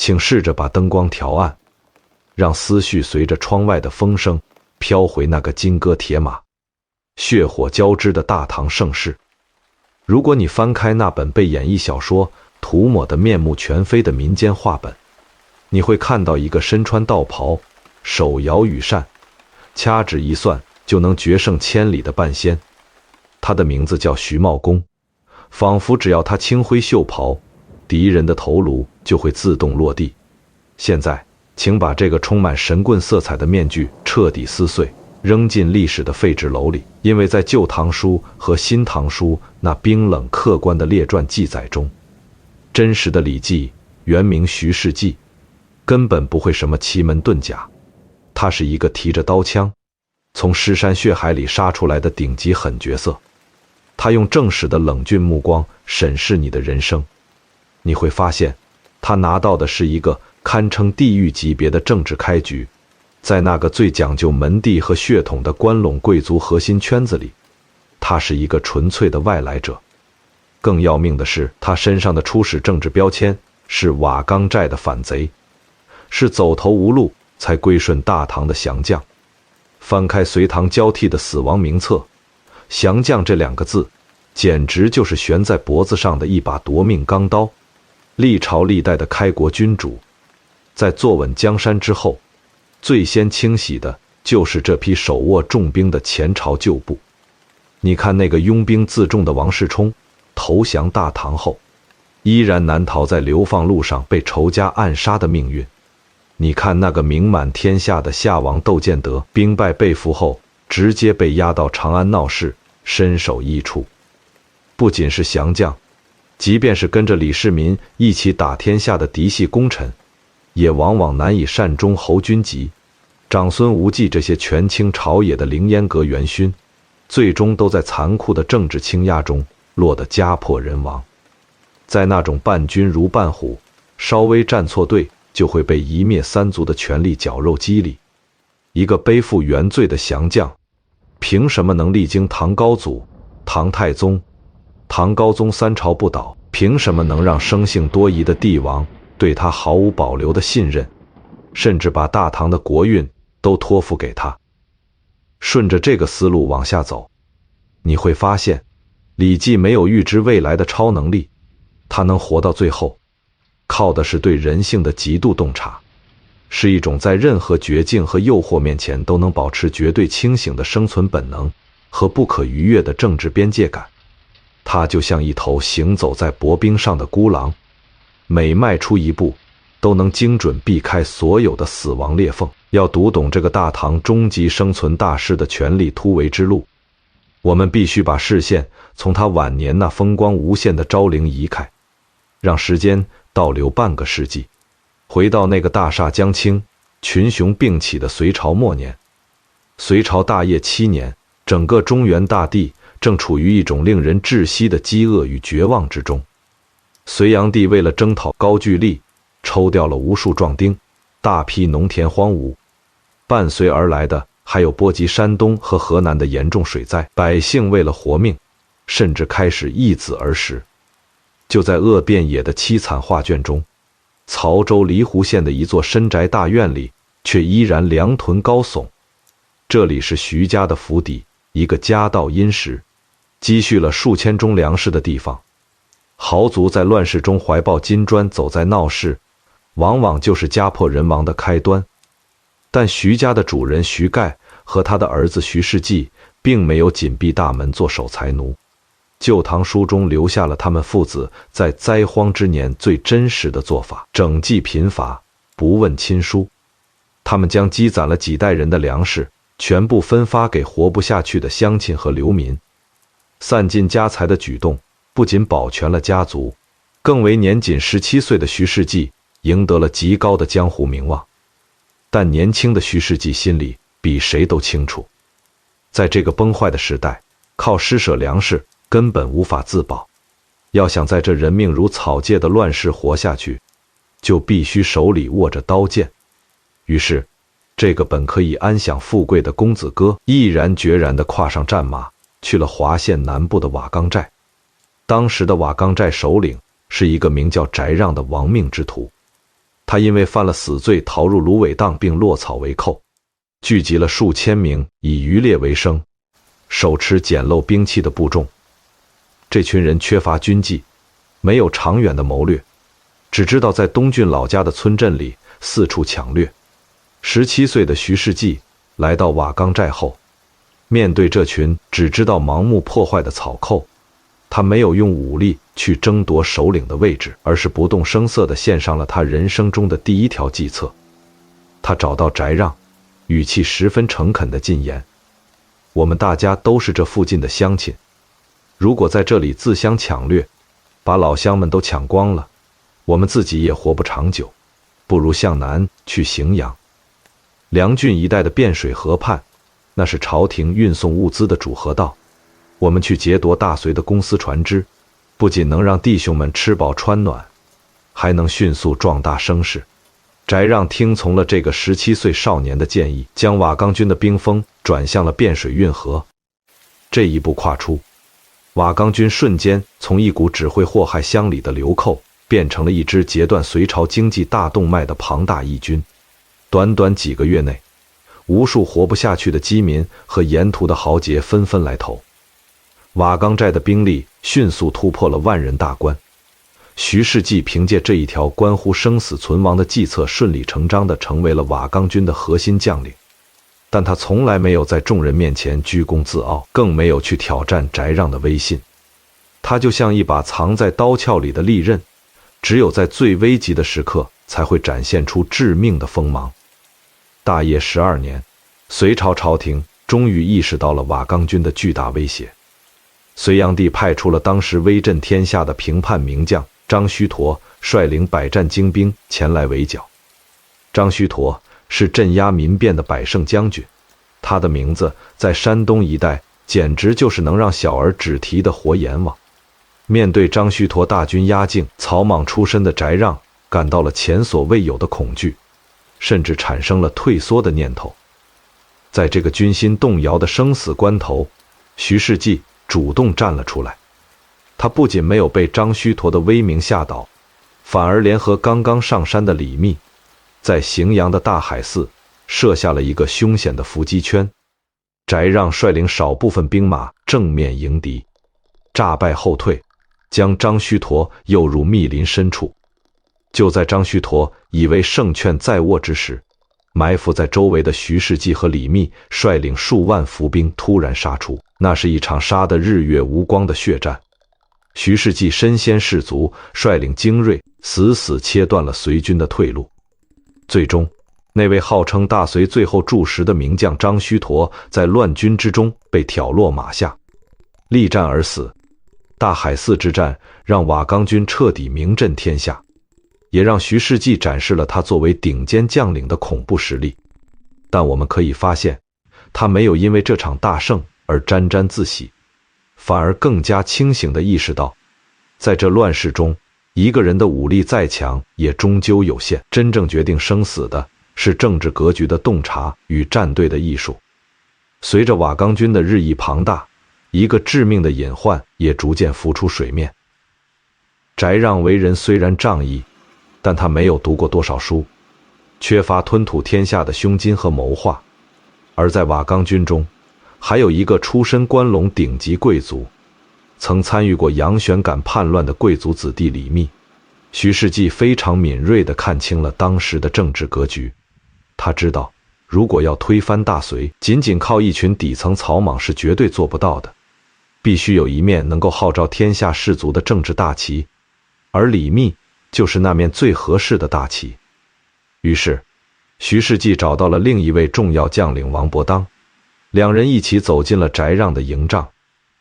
请试着把灯光调暗，让思绪随着窗外的风声飘回那个金戈铁马、血火交织的大唐盛世。如果你翻开那本被演绎小说涂抹得面目全非的民间话本，你会看到一个身穿道袍、手摇羽扇、掐指一算就能决胜千里的半仙。他的名字叫徐茂公，仿佛只要他轻挥袖袍，敌人的头颅就会自动落地。现在，请把这个充满神棍色彩的面具彻底撕碎，扔进历史的废纸篓里，因为在《旧唐书》和《新唐书》那冰冷客观的列传记载中，真实的《礼记》原名徐氏记，根本不会什么奇门遁甲，他是一个提着刀枪从尸山血海里杀出来的顶级狠角色。他用正史的冷峻目光审视你的人生，你会发现他拿到的是一个堪称地狱级别的政治开局。在那个最讲究门第和血统的关陇贵族核心圈子里，他是一个纯粹的外来者。更要命的是，他身上的初始政治标签是瓦岗寨的反贼，是走投无路才归顺大唐的降将。翻开隋唐交替的死亡名册，降将这两个字简直就是悬在脖子上的一把夺命钢刀。历朝历代的开国君主在坐稳江山之后，最先清洗的就是这批手握重兵的前朝旧部。你看那个拥兵自重的王世充，投降大唐后，依然难逃在流放路上被仇家暗杀的命运。你看那个名满天下的夏王窦建德，兵败被俘后，直接被押到长安闹事，身首异处。不仅是降将，即便是跟着李世民一起打天下的嫡系功臣，也往往难以善终侯君集。长孙无忌这些权倾朝野的凌烟阁元勋，最终都在残酷的政治倾轧中落得家破人亡。在那种伴君如伴虎，稍微站错队就会被一灭三族的权力绞肉机里，一个背负原罪的降将，凭什么能历经唐高祖、唐太宗、唐高宗三朝不倒？凭什么能让生性多疑的帝王对他毫无保留的信任，甚至把大唐的国运都托付给他？顺着这个思路往下走，你会发现，李绩没有预知未来的超能力，他能活到最后，靠的是对人性的极度洞察，是一种在任何绝境和诱惑面前都能保持绝对清醒的生存本能和不可逾越的政治边界感。他就像一头行走在薄冰上的孤狼，每迈出一步都能精准避开所有的死亡裂缝。要读懂这个大唐终极生存大师的权力突围之路，我们必须把视线从他晚年那风光无限的昭陵移开，让时间倒流半个世纪，回到那个大厦将倾、群雄并起的隋朝末年。隋朝大业7年，整个中原大地正处于一种令人窒息的饥饿与绝望之中。隋炀帝为了征讨高句丽，抽调了无数壮丁，大批农田荒芜，伴随而来的还有波及山东和河南的严重水灾。百姓为了活命，甚至开始易子而食。就在恶遍野的凄惨画卷中，曹州离湖县的一座深宅大院里，却依然梁屯高耸。这里是徐家的府邸，一个家道殷实、积蓄了数千钟粮食的地方。豪族在乱世中怀抱金砖走在闹市，往往就是家破人亡的开端。但徐家的主人徐盖和他的儿子徐世绩并没有紧闭大门做守财奴。旧唐书中留下了他们父子在灾荒之年最真实的做法：整济贫乏，不问亲疏。他们将积攒了几代人的粮食全部分发给活不下去的乡亲和流民。散尽家财的举动不仅保全了家族，更为年仅17岁的徐世绩赢得了极高的江湖名望。但年轻的徐世绩心里比谁都清楚，在这个崩坏的时代，靠施舍粮食根本无法自保。要想在这人命如草芥的乱世活下去，就必须手里握着刀剑。于是，这个本可以安享富贵的公子哥毅然决然地跨上战马，去了华县南部的瓦岗寨。当时的瓦岗寨首领是一个名叫翟让的亡命之徒。他因为犯了死罪，逃入芦苇荡，并落草为寇，聚集了数千名以渔猎为生、手持简陋兵器的部众。这群人缺乏军纪，没有长远的谋略，只知道在东郡老家的村镇里四处抢掠。17岁的徐世绩来到瓦岗寨后，面对这群只知道盲目破坏的草寇，他没有用武力去争夺首领的位置，而是不动声色地献上了他人生中的第一条计策。他找到翟让，语气十分诚恳地进言：我们大家都是这附近的乡亲，如果在这里自相抢掠，把老乡们都抢光了，我们自己也活不长久，不如向南去荥阳。梁郡一带的汴水河畔，那是朝廷运送物资的主河道，我们去劫夺大隋的公司船只，不仅能让弟兄们吃饱穿暖，还能迅速壮大声势。翟让听从了这个17岁少年的建议，将瓦岗军的兵锋转向了汴水运河。这一步跨出，瓦岗军瞬间从一股只会祸害乡里的流寇，变成了一支截断隋朝经济大动脉的庞大义军。短短几个月内，无数活不下去的饥民和沿途的豪杰纷纷来投。瓦岗寨的兵力迅速突破了万人大关。徐世绩凭借这一条关乎生死存亡的计策，顺理成章地成为了瓦岗军的核心将领。但他从来没有在众人面前居功自傲，更没有去挑战翟让的威信。他就像一把藏在刀鞘里的利刃，只有在最危急的时刻才会展现出致命的锋芒。大业12年，隋朝朝廷终于意识到了瓦岗军的巨大威胁。隋炀帝派出了当时威震天下的平叛名将张须陀，率领百战精兵前来围剿。张须陀是镇压民变的百胜将军，他的名字在山东一带简直就是能让小儿止啼的活阎王。面对张须陀大军压境，草莽出身的翟让感到了前所未有的恐惧，甚至产生了退缩的念头。在这个军心动摇的生死关头，徐世绩主动站了出来。他不仅没有被张须陀的威名吓倒，反而联合刚刚上山的李密，在荥阳的大海寺设下了一个凶险的伏击圈。翟让率领少部分兵马正面迎敌，诈败后退，将张须陀诱入密林深处。就在张须陀以为胜券在握之时，埋伏在周围的徐世绩和李密率领数万伏兵突然杀出，那是一场杀得日月无光的血战。徐世绩身先士卒，率领精锐死死切断了隋军的退路。最终，那位号称大隋最后柱石的名将张须陀在乱军之中被挑落马下，力战而死。大海寺之战让瓦岗军彻底名震天下，也让徐世绩展示了他作为顶尖将领的恐怖实力。但我们可以发现，他没有因为这场大胜而沾沾自喜，反而更加清醒地意识到，在这乱世中，一个人的武力再强也终究有限，真正决定生死的是政治格局的洞察与站队的艺术。随着瓦岗军的日益庞大，一个致命的隐患也逐渐浮出水面。翟让为人虽然仗义，但他没有读过多少书，缺乏吞吐天下的胸襟和谋划。而在瓦岗军中，还有一个出身关陇顶级贵族，曾参与过杨玄感叛乱的贵族子弟李密。徐世绩非常敏锐地看清了当时的政治格局，他知道，如果要推翻大隋，仅仅靠一群底层草莽是绝对做不到的，必须有一面能够号召天下士族的政治大旗，而李密就是那面最合适的大旗。于是，徐世绩找到了另一位重要将领王伯当，两人一起走进了翟让的营帐，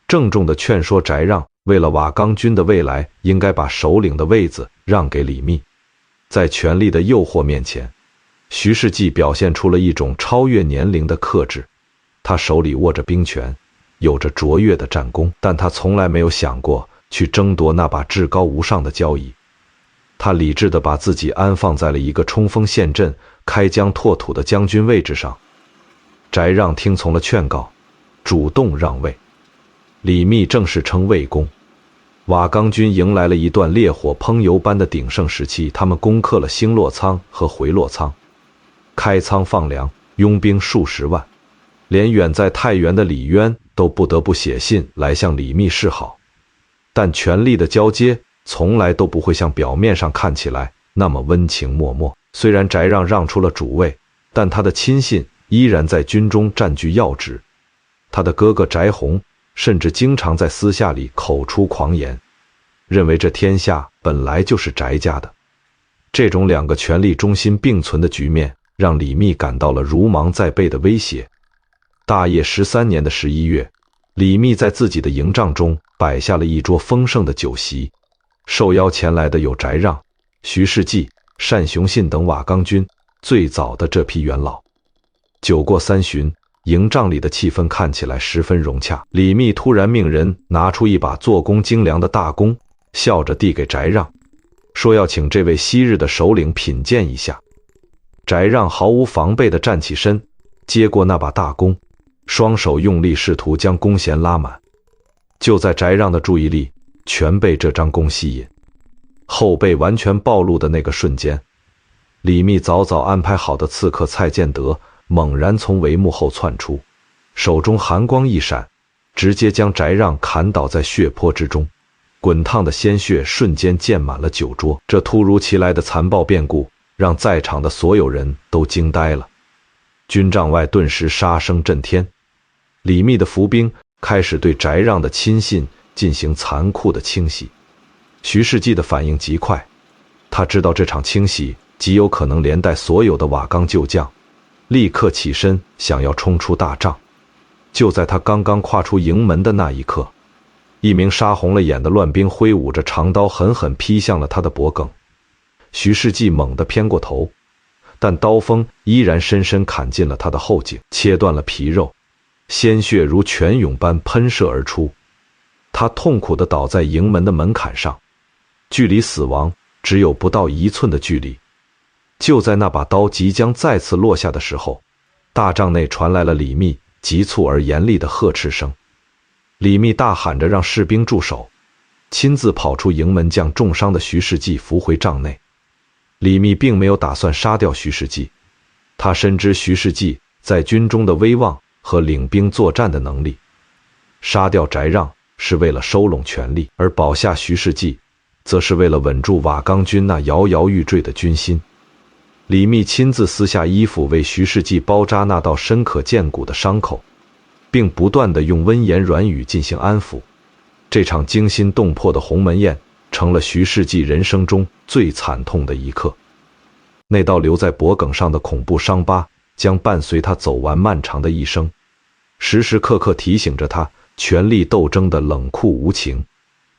郑重地劝说翟让，为了瓦岗军的未来，应该把首领的位子让给李密。在权力的诱惑面前，徐世绩表现出了一种超越年龄的克制。他手里握着兵权，有着卓越的战功，但他从来没有想过去争夺那把至高无上的交椅。他理智地把自己安放在了一个冲锋陷阵、开疆拓土的将军位置上。翟让听从了劝告，主动让位。李密正式称魏公。瓦岗军迎来了一段烈火烹油般的鼎盛时期，他们攻克了兴洛仓和回洛仓，开仓放粮，拥兵数十万，连远在太原的李渊都不得不写信来向李密示好。但权力的交接从来都不会像表面上看起来那么温情脉脉。虽然翟让让出了主位，但他的亲信依然在军中占据要职。他的哥哥翟弘甚至经常在私下里口出狂言，认为这天下本来就是翟家的。这种两个权力中心并存的局面，让李密感到了如芒在背的威胁。大业13年的11月，李密在自己的营帐中摆下了一桌丰盛的酒席，受邀前来的有翟让、徐世绩、单雄信等瓦岗军最早的这批元老。酒过3巡，营帐里的气氛看起来十分融洽。李密突然命人拿出一把做工精良的大弓，笑着递给翟让，说要请这位昔日的首领品鉴一下。翟让毫无防备地站起身，接过那把大弓，双手用力试图将弓弦拉满。就在翟让的注意力全被这张弓吸引，后背完全暴露的那个瞬间，李密早早安排好的刺客蔡建德猛然从帷幕后窜出，手中寒光一闪，直接将翟让砍倒在血泊之中，滚烫的鲜血瞬间溅满了酒桌。这突如其来的残暴变故让在场的所有人都惊呆了，军帐外顿时杀声震天。李密的伏兵开始对翟让的亲信进行残酷的清洗。徐世绩的反应极快，他知道这场清洗极有可能连带所有的瓦岗旧将，立刻起身想要冲出大帐。就在他刚刚跨出营门的那一刻，一名杀红了眼的乱兵挥舞着长刀狠狠劈向了他的脖颈。徐世绩猛地偏过头，但刀锋依然深深砍进了他的后颈，切断了皮肉，鲜血如泉涌般喷射而出。他痛苦地倒在营门的门槛上，距离死亡只有不到1寸的距离。就在那把刀即将再次落下的时候，大帐内传来了李密急促而严厉的呵斥声。李密大喊着让士兵住手，亲自跑出营门将重伤的徐世绩扶回帐内。李密并没有打算杀掉徐世绩，他深知徐世绩在军中的威望和领兵作战的能力。杀掉翟让是为了收拢权力，而保下徐世绩则是为了稳住瓦岗军那摇摇欲坠的军心。李密亲自撕下衣服为徐世绩包扎那道深可见骨的伤口，并不断地用温言软语进行安抚。这场惊心动魄的鸿门宴成了徐世绩人生中最惨痛的一刻。那道留在脖颈上的恐怖伤疤将伴随他走完漫长的一生，时时刻刻提醒着他权力斗争的冷酷无情。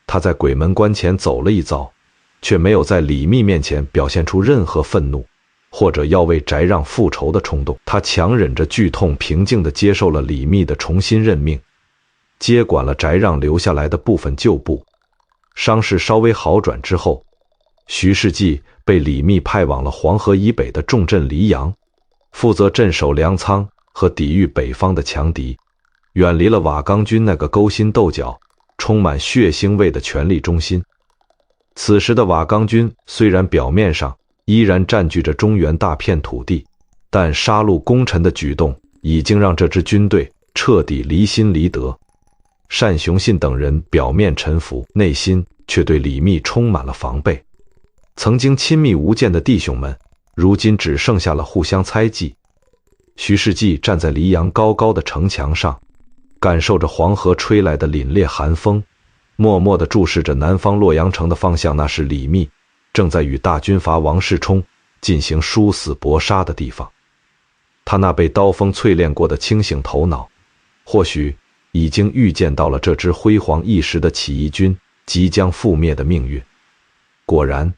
他在鬼门关前走了一遭，却没有在李密面前表现出任何愤怒或者要为翟让复仇的冲动。他强忍着剧痛，平静地接受了李密的重新任命，接管了翟让留下来的部分旧部。伤势稍微好转之后，徐世绩被李密派往了黄河以北的重镇黎阳，负责镇守粮仓和抵御北方的强敌，远离了瓦岗军那个勾心斗角、充满血腥味的权力中心。此时的瓦岗军虽然表面上依然占据着中原大片土地，但杀戮功臣的举动已经让这支军队彻底离心离德。单雄信等人表面臣服，内心却对李密充满了防备。曾经亲密无间的弟兄们，如今只剩下了互相猜忌。徐世绩站在黎阳高高的城墙上，感受着黄河吹来的凛冽寒风，默默地注视着南方洛阳城的方向。那是李密正在与大军阀王世充进行殊死搏杀的地方。他那被刀锋淬炼过的清醒头脑，或许已经预见到了这支辉煌一时的起义军即将覆灭的命运。果然，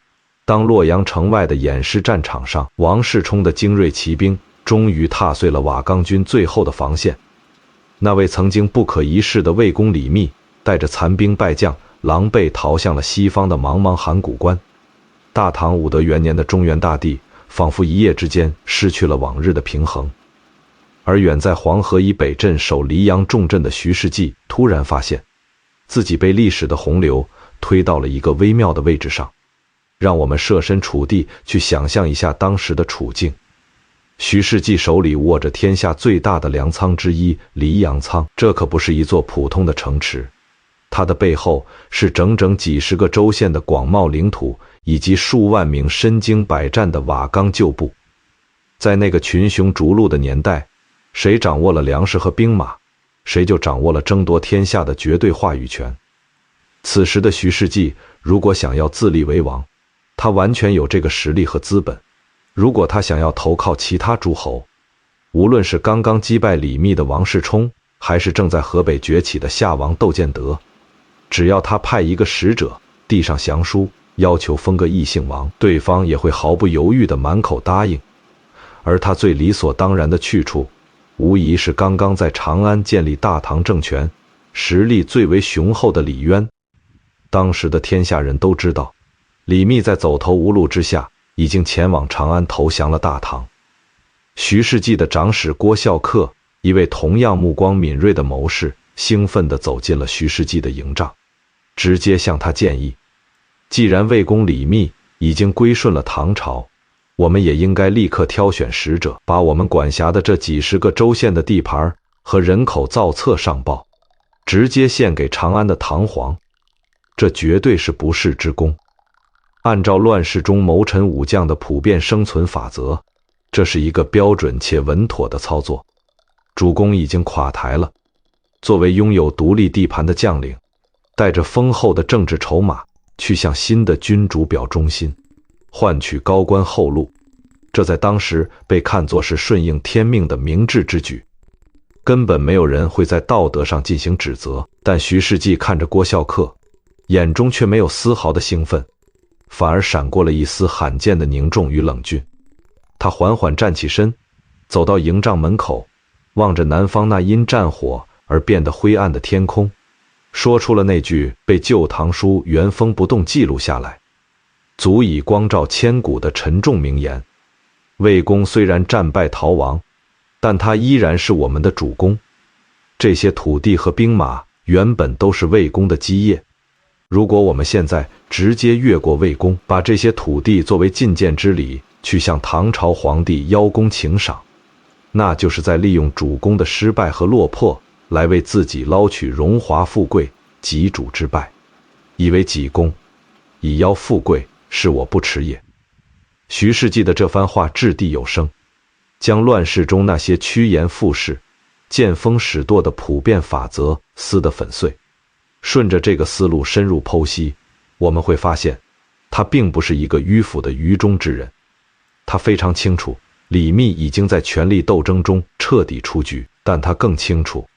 当洛阳城外的偃师战场上，王世充的精锐骑兵终于踏碎了瓦岗军最后的防线。那位曾经不可一世的魏公李密带着残兵败将，狼狈逃向了西方的茫茫函谷关。大唐武德元年的中原大地仿佛一夜之间失去了往日的平衡。而远在黄河以北镇守黎阳重镇的徐世绩突然发现，自己被历史的洪流推到了一个微妙的位置上。让我们设身处地去想象一下当时的处境。徐世绩手里握着天下最大的粮仓之一黎阳仓，这可不是一座普通的城池，它的背后是整整几十个州县的广袤领土，以及数万名身经百战的瓦岗旧部。在那个群雄逐鹿的年代，谁掌握了粮食和兵马，谁就掌握了争夺天下的绝对话语权。此时的徐世绩如果想要自立为王，他完全有这个实力和资本。如果他想要投靠其他诸侯，无论是刚刚击败李密的王世充，还是正在河北崛起的夏王窦建德，只要他派一个使者递上降书，要求封个异姓王，对方也会毫不犹豫地满口答应。而他最理所当然的去处，无疑是刚刚在长安建立大唐政权，实力最为雄厚的李渊。当时的天下人都知道，李密在走投无路之下，已经前往长安投降了大唐。徐世绩的长史郭孝恪，一位同样目光敏锐的谋士，兴奋地走进了徐世绩的营帐，直接向他建议，既然魏公李密已经归顺了唐朝，我们也应该立刻挑选使者，把我们管辖的这几十个州县的地盘和人口造册上报，直接献给长安的唐皇，这绝对是不世之功。按照乱世中谋臣武将的普遍生存法则，这是一个标准且稳妥的操作。主公已经垮台了，作为拥有独立地盘的将领，带着丰厚的政治筹码去向新的君主表忠心，换取高官厚禄，这在当时被看作是顺应天命的明智之举，根本没有人会在道德上进行指责。但徐世绩看着郭孝恪，眼中却没有丝毫的兴奋，反而闪过了一丝罕见的凝重与冷峻。他缓缓站起身，走到营帐门口，望着南方那因战火而变得灰暗的天空，说出了那句被《旧唐书》原封不动记录下来，足以光照千古的沉重名言：魏公虽然战败逃亡，但他依然是我们的主公。这些土地和兵马原本都是魏公的基业，如果我们现在直接越过魏公，把这些土地作为进谏之礼去向唐朝皇帝邀功请赏，那就是在利用主公的失败和落魄来为自己捞取荣华富贵，己主之败，以为己功，以邀富贵，是我不耻也。徐世绩的这番话掷地有声，将乱世中那些趋炎附势、见风使舵的普遍法则撕得粉碎。顺着这个思路深入剖析，我们会发现，他并不是一个迂腐的愚忠之人。他非常清楚，李密已经在权力斗争中彻底出局，但他更清楚，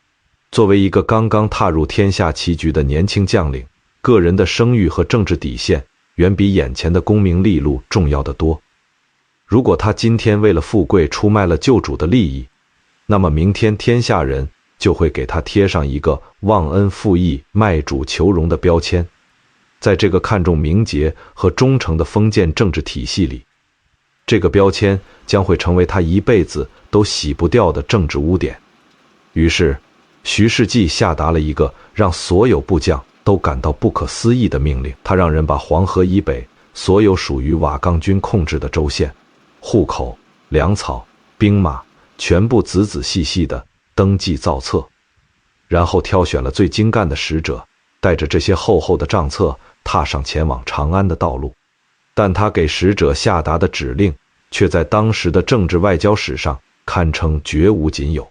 作为一个刚刚踏入天下棋局的年轻将领，个人的声誉和政治底线远比眼前的功名利禄重要得多。如果他今天为了富贵出卖了旧主的利益，那么明天天下人就会给他贴上一个忘恩负义、卖主求荣的标签。在这个看重名节和忠诚的封建政治体系里，这个标签将会成为他一辈子都洗不掉的政治污点。于是，徐世绩下达了一个让所有部将都感到不可思议的命令，他让人把黄河以北所有属于瓦岗军控制的州县、户口、粮草、兵马全部仔仔细细地登记造册，然后挑选了最精干的使者，带着这些厚厚的账册踏上前往长安的道路。但他给使者下达的指令却在当时的政治外交史上堪称绝无仅有。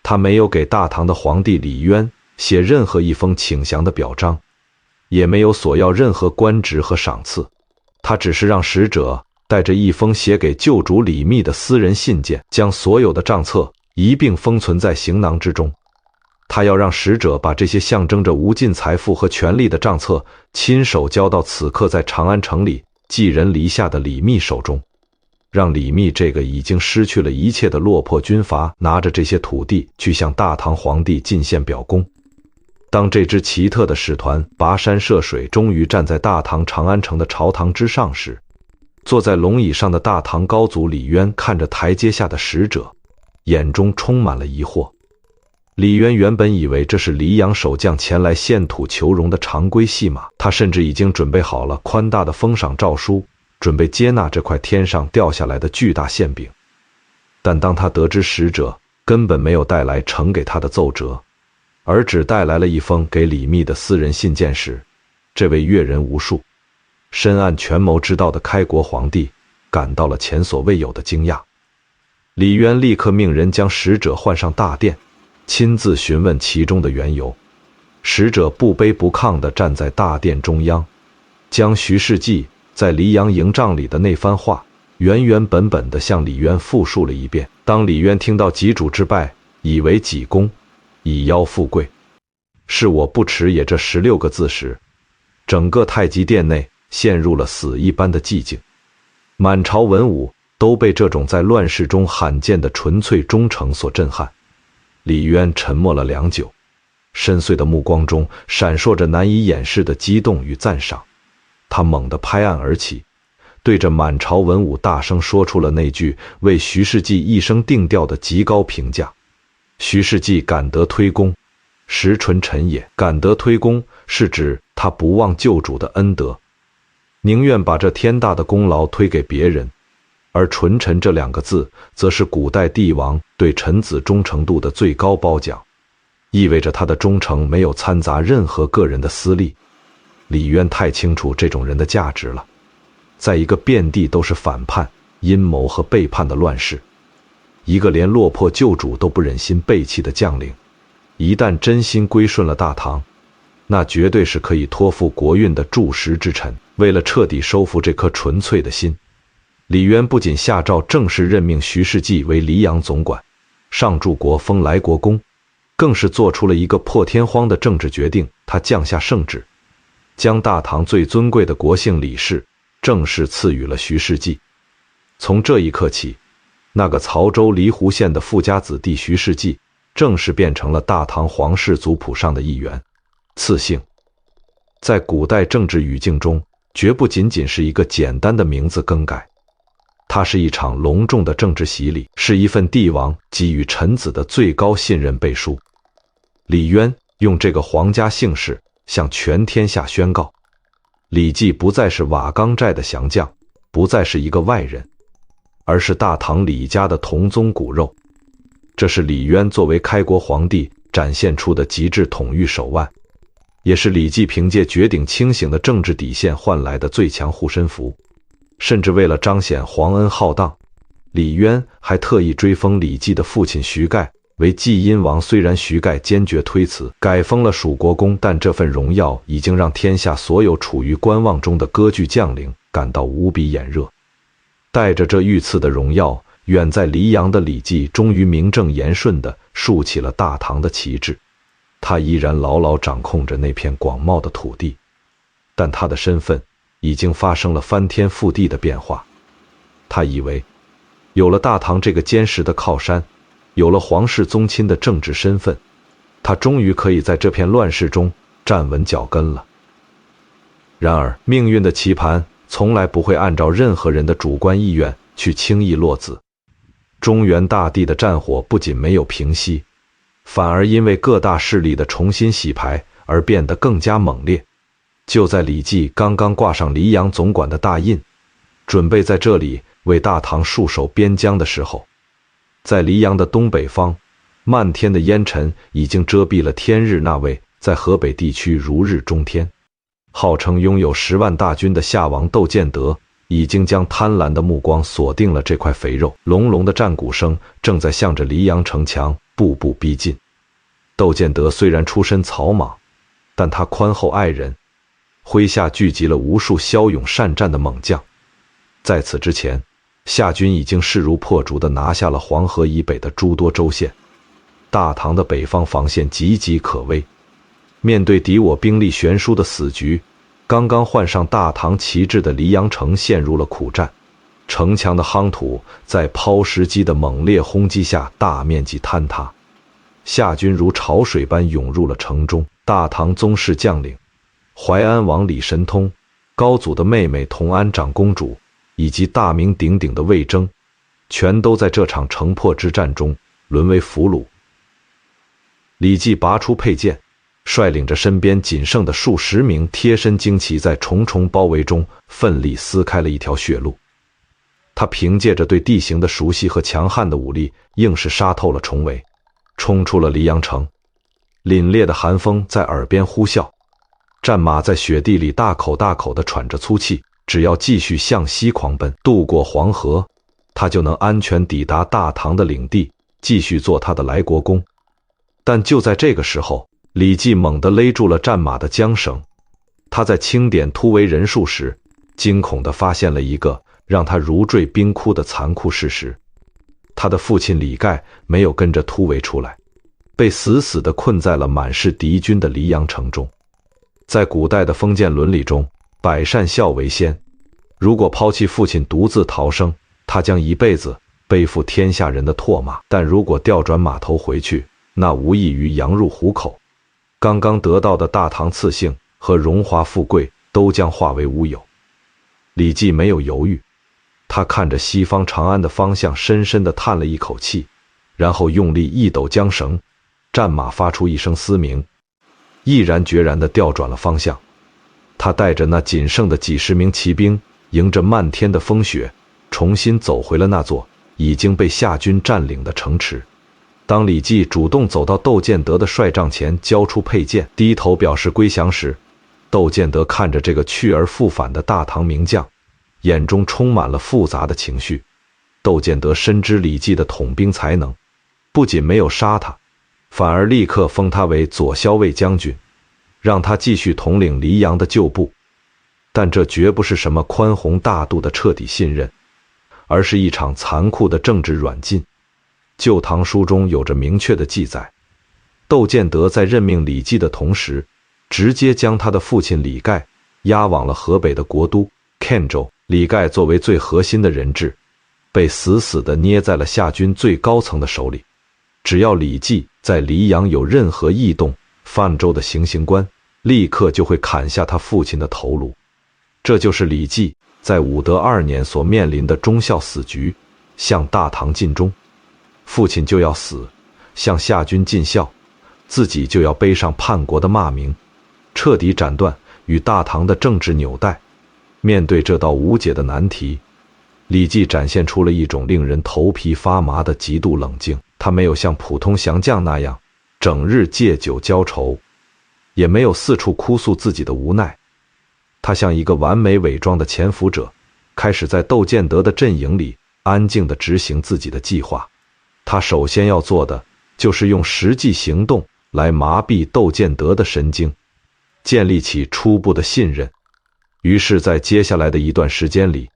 他没有给大唐的皇帝李渊写任何一封请降的表彰，也没有索要任何官职和赏赐，他只是让使者带着一封写给旧主李密的私人信件，将所有的账册一并封存在行囊之中。他要让使者把这些象征着无尽财富和权力的账册亲手交到此刻在长安城里寄人篱下的李密手中，让李密这个已经失去了一切的落魄军阀拿着这些土地去向大唐皇帝进献表功。当这支奇特的使团跋山涉水，终于站在大唐长安城的朝堂之上时，坐在龙椅上的大唐高祖李渊看着台阶下的使者，眼中充满了疑惑。李渊原本以为这是黎阳守将前来献土求荣的常规戏码，他甚至已经准备好了宽大的封赏诏书，准备接纳这块天上掉下来的巨大馅饼。但当他得知使者根本没有带来呈给他的奏折，而只带来了一封给李密的私人信件时，这位阅人无数、深谙权谋之道的开国皇帝感到了前所未有的惊讶。李渊立刻命人将使者唤上大殿，亲自询问其中的缘由。使者不卑不亢地站在大殿中央，将徐世绩在黎阳营帐里的那番话原原本本地向李渊复述了一遍。当李渊听到己主之败，以为己功，以邀富贵，是我不耻也这16个字时，整个太极殿内陷入了死一般的寂静。满朝文武都被这种在乱世中罕见的纯粹忠诚所震撼。李渊沉默了良久，深邃的目光中闪烁着难以掩饰的激动与赞赏。他猛地拍案而起，对着满朝文武大声说出了那句为徐世绩一生定调的极高评价：徐世绩敢得推功，实纯臣也。敢得推功是指他不忘救主的恩德，宁愿把这天大的功劳推给别人，而纯臣这2个字则是古代帝王对臣子忠诚度的最高褒奖，意味着他的忠诚没有掺杂任何个人的私利。李渊太清楚这种人的价值了。在一个遍地都是反叛、阴谋和背叛的乱世，一个连落魄救主都不忍心背弃的将领，一旦真心归顺了大唐，那绝对是可以托付国运的柱石之臣。为了彻底收复这颗纯粹的心，李渊不仅下诏正式任命徐世绩为黎阳总管，上柱国封来国公，更是做出了一个破天荒的政治决定。他降下圣旨，将大唐最尊贵的国姓李氏正式赐予了徐世绩。从这一刻起，那个曹州黎湖县的富家子弟徐世绩正式变成了大唐皇室族谱上的一员。赐姓在古代政治语境中绝不仅仅是一个简单的名字更改，它是一场隆重的政治洗礼，是一份帝王给予臣子的最高信任背书。李渊用这个皇家姓氏向全天下宣告，李绩不再是瓦岗寨的降将，不再是一个外人，而是大唐李家的同宗骨肉。这是李渊作为开国皇帝展现出的极致统御手腕，也是李绩凭借绝顶清醒的政治底线换来的最强护身符。甚至为了彰显皇恩浩荡，李渊还特意追封李绩的父亲徐盖为继阴王。虽然徐盖坚决推辞，改封了蜀国公，但这份荣耀已经让天下所有处于观望中的割据将领感到无比眼热。带着这御赐的荣耀，远在黎阳的李绩终于名正言顺地竖起了大唐的旗帜。他依然牢牢掌控着那片广袤的土地，但他的身份已经发生了翻天覆地的变化。他以为有了大唐这个坚实的靠山，有了皇室宗亲的政治身份，他终于可以在这片乱世中站稳脚跟了。然而命运的棋盘从来不会按照任何人的主观意愿去轻易落子。中原大地的战火不仅没有平息，反而因为各大势力的重新洗牌而变得更加猛烈。就在李绩刚刚挂上黎阳总管的大印，准备在这里为大唐戍守边疆的时候，在黎阳的东北方，漫天的烟尘已经遮蔽了天日。那位在河北地区如日中天，号称拥有10万大军的夏王窦建德，已经将贪婪的目光锁定了这块肥肉。隆隆的战鼓声正在向着黎阳城墙步步逼近。窦建德虽然出身草莽，但他宽厚爱人，麾下聚集了无数骁勇善战的猛将。在此之前，夏军已经势如破竹地拿下了黄河以北的诸多州县，大唐的北方防线岌岌可危。面对敌我兵力悬殊的死局，刚刚换上大唐旗帜的黎阳城陷入了苦战。城墙的夯土在抛石机的猛烈轰击下大面积坍塌，夏军如潮水般涌入了城中。大唐宗室将领淮安王李神通、高祖的妹妹同安长公主以及大名鼎鼎的魏征，全都在这场城破之战中沦为俘虏。李继拔出佩剑，率领着身边仅剩的数十名贴身精骑，在重重包围中奋力撕开了一条血路。他凭借着对地形的熟悉和强悍的武力，硬是杀透了重围，冲出了黎阳城。凛冽的寒风在耳边呼啸，战马在雪地里大口大口地喘着粗气。只要继续向西狂奔，渡过黄河，他就能安全抵达大唐的领地，继续做他的来国公。但就在这个时候，李继猛地勒住了战马的缰绳。他在清点突围人数时，惊恐地发现了一个让他如坠冰窟的残酷事实：他的父亲李盖没有跟着突围出来，被死死地困在了满是敌军的黎阳城中。在古代的封建伦理中，百善孝为先，如果抛弃父亲独自逃生，他将一辈子背负天下人的唾骂；但如果调转马头回去，那无异于羊入虎口。刚刚得到的大唐赐姓和荣华富贵都将化为乌有。李继没有犹豫，他看着西方长安的方向，深深地叹了一口气，然后用力一抖缰绳，战马发出一声嘶鸣，毅然决然地调转了方向。他带着那仅剩的几十名骑兵，迎着漫天的风雪，重新走回了那座已经被夏军占领的城池。当李继主动走到窦建德的帅帐前，交出佩剑，低头表示归降时，窦建德看着这个去而复返的大唐名将，眼中充满了复杂的情绪。窦建德深知李继的统兵才能，不仅没有杀他，反而立刻封他为左骁卫将军，让他继续统领黎阳的旧部。但这绝不是什么宽宏大度的彻底信任，而是一场残酷的政治软禁。旧唐书中有着明确的记载，窦建德在任命李继的同时，直接将他的父亲李盖押往了河北的国都 Can 州。李盖作为最核心的人质，被死死地捏在了夏军最高层的手里。只要李继在黎阳有任何异动，范州的行刑官立刻就会砍下他父亲的头颅。这就是李继在武德2年所面临的忠孝死局，向大唐尽忠，父亲就要死；向夏军尽孝，自己就要背上叛国的骂名，彻底斩断与大唐的政治纽带。面对这道无解的难题，李继展现出了一种令人头皮发麻的极度冷静。他没有像普通降将那样整日借酒浇愁，也没有四处哭诉自己的无奈。他像一个完美伪装的潜伏者，开始在窦建德的阵营里安静地执行自己的计划。他首先要做的就是用实际行动来麻痹窦建德的神经，建立起初步的信任。于是在接下来的一段时间里，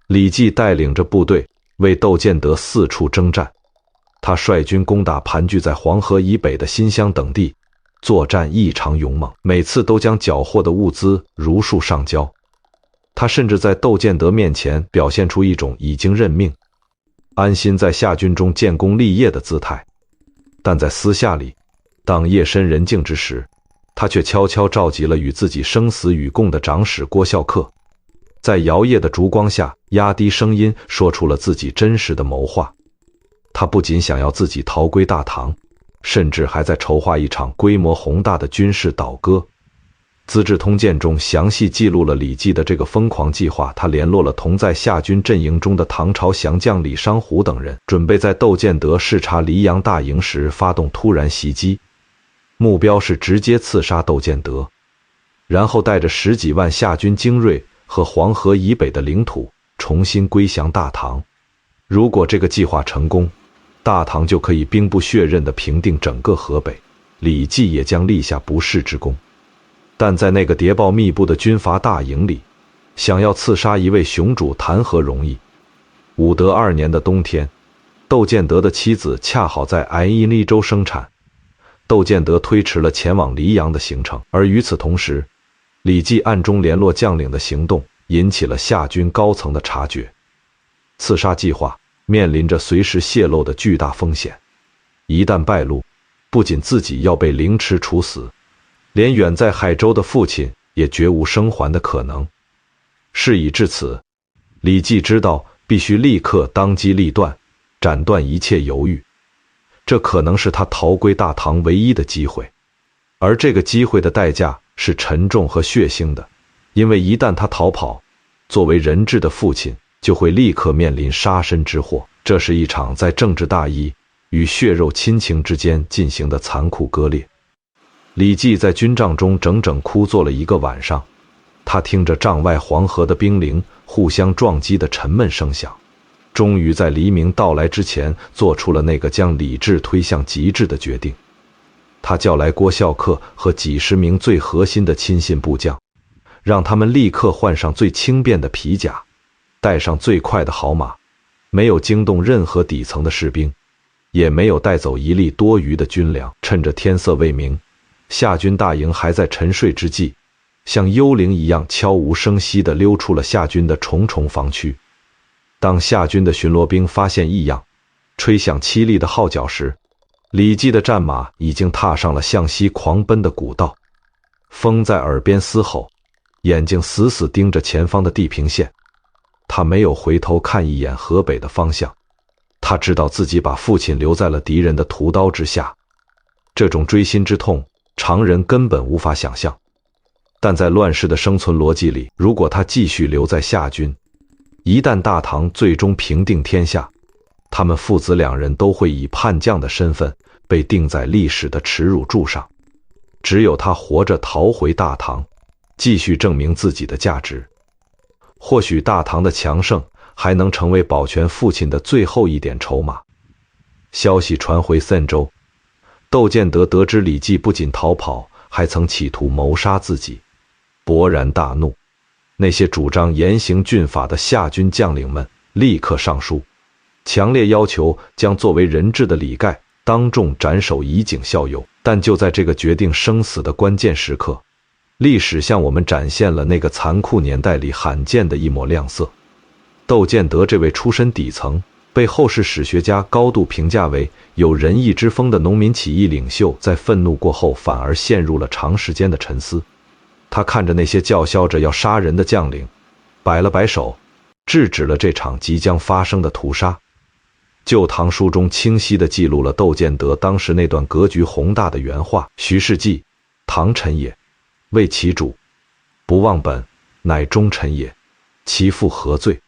李继带领着部队为窦建德四处征战。他率军攻打盘踞在黄河以北的新乡等地，作战异常勇猛，每次都将缴获的物资如数上交。他甚至在窦建德面前表现出一种已经认命、安心在夏军中建功立业的姿态。但在私下里，当夜深人静之时，他却悄悄召集了与自己生死与共的长史郭孝恪，在摇曳的烛光下压低声音说出了自己真实的谋划。他不仅想要自己逃归大唐，甚至还在筹划一场规模宏大的军事倒戈。《资治通鉴》中详细记录了李继的这个疯狂计划。他联络了同在夏军阵营中的唐朝降将李商虎等人，准备在窦建德视察黎阳大营时发动突然袭击，目标是直接刺杀窦建德，然后带着10几万夏军精锐和黄河以北的领土重新归降大唐。如果这个计划成功，大唐就可以兵不血刃地平定整个河北，李继也将立下不世之功。但在那个谍报密布的军阀大营里，想要刺杀一位雄主谈何容易。武德2年的冬天，窦建德的妻子恰好在安利州生产，窦建德推迟了前往黎阳的行程。而与此同时，李继暗中联络将领的行动引起了夏军高层的察觉。刺杀计划面临着随时泄露的巨大风险，一旦败露，不仅自己要被凌迟处死，连远在海州的父亲也绝无生还的可能。事已至此，李继知道必须立刻当机立断，斩断一切犹豫。这可能是他逃归大唐唯一的机会，而这个机会的代价是沉重和血腥的，因为一旦他逃跑，作为人质的父亲就会立刻面临杀身之祸。这是一场在政治大义与血肉亲情之间进行的残酷割裂。李绩在军帐中整整枯坐了一个晚上，他听着帐外黄河的兵铃互相撞击的沉闷声响，终于在黎明到来之前做出了那个将李治推向极致的决定。他叫来郭孝恪和几十名最核心的亲信部将，让他们立刻换上最轻便的皮甲，带上最快的好马，没有惊动任何底层的士兵，也没有带走一粒多余的军粮。趁着天色未明，夏军大营还在沉睡之际，像幽灵一样悄无声息地溜出了夏军的重重防区。当夏军的巡逻兵发现异样，吹响凄厉的号角时，李绩的战马已经踏上了向西狂奔的古道。风在耳边嘶吼，眼睛死死盯着前方的地平线。他没有回头看一眼河北的方向，他知道自己把父亲留在了敌人的屠刀之下。这种锥心之痛，常人根本无法想象。但在乱世的生存逻辑里，如果他继续留在夏军，一旦大唐最终平定天下，他们父子两人都会以叛将的身份被钉在历史的耻辱柱上。只有他活着逃回大唐，继续证明自己的价值。或许大唐的强盛还能成为保全父亲的最后一点筹码。消息传回汾州，窦建德得知李绩不仅逃跑，还曾企图谋杀自己，勃然大怒。那些主张严刑峻法的夏军将领们立刻上书，强烈要求将作为人质的李盖当众斩首以儆效尤。但就在这个决定生死的关键时刻，历史向我们展现了那个残酷年代里罕见的一抹亮色。窦建德这位出身底层，被后世史学家高度评价为有仁义之风的农民起义领袖，在愤怒过后反而陷入了长时间的沉思。他看着那些叫嚣着要杀人的将领，摆了摆手，制止了这场即将发生的屠杀。旧唐书中清晰地记录了窦建德当时那段格局宏大的原话：徐世绩，唐臣也，为其主，不忘本，乃忠臣也，其父何罪？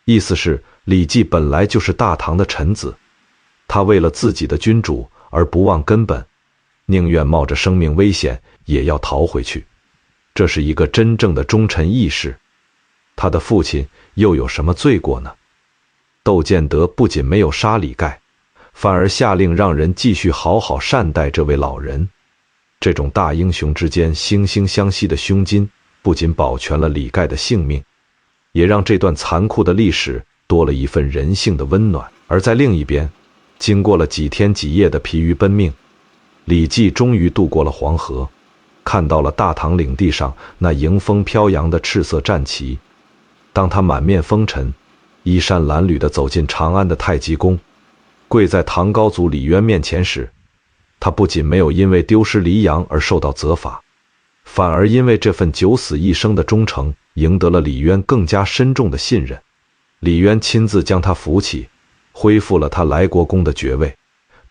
意思是李绩本来就是大唐的臣子，他为了自己的君主而不忘根本，宁愿冒着生命危险也要逃回去。这是一个真正的忠臣义士。他的父亲又有什么罪过呢？窦建德不仅没有杀李盖，反而下令让人继续好好善待这位老人。这种大英雄之间惺惺相惜的胸襟，不仅保全了李盖的性命，也让这段残酷的历史多了一份人性的温暖。而在另一边，经过了几天几夜的疲于奔命，李绩终于渡过了黄河，看到了大唐领地上那迎风飘扬的赤色战旗。当他满面风尘，衣衫褴褛地走进长安的太极宫，跪在唐高祖李渊面前时，他不仅没有因为丢失黎阳而受到责罚，反而因为这份九死一生的忠诚，赢得了李渊更加深重的信任。李渊亲自将他扶起，恢复了他来国公的爵位，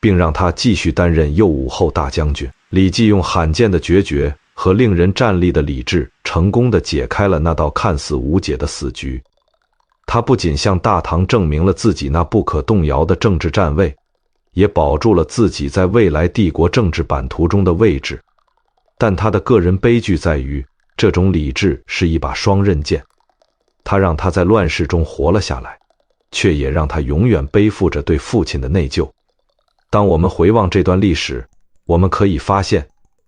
并让他继续担任右武后大将军。李绩用罕见的决绝和令人战栗的理智，成功地解开了那道看似无解的死局。他不仅向大唐证明了自己那不可动摇的政治站位，也保住了自己在未来帝国政治版图中的位置。但他的个人悲剧在于，这种理智是一把双刃剑，它让他在乱世中活了下来，却也让他永远背负着对父亲的内疚。当我们回望这段历史，我们可以发现，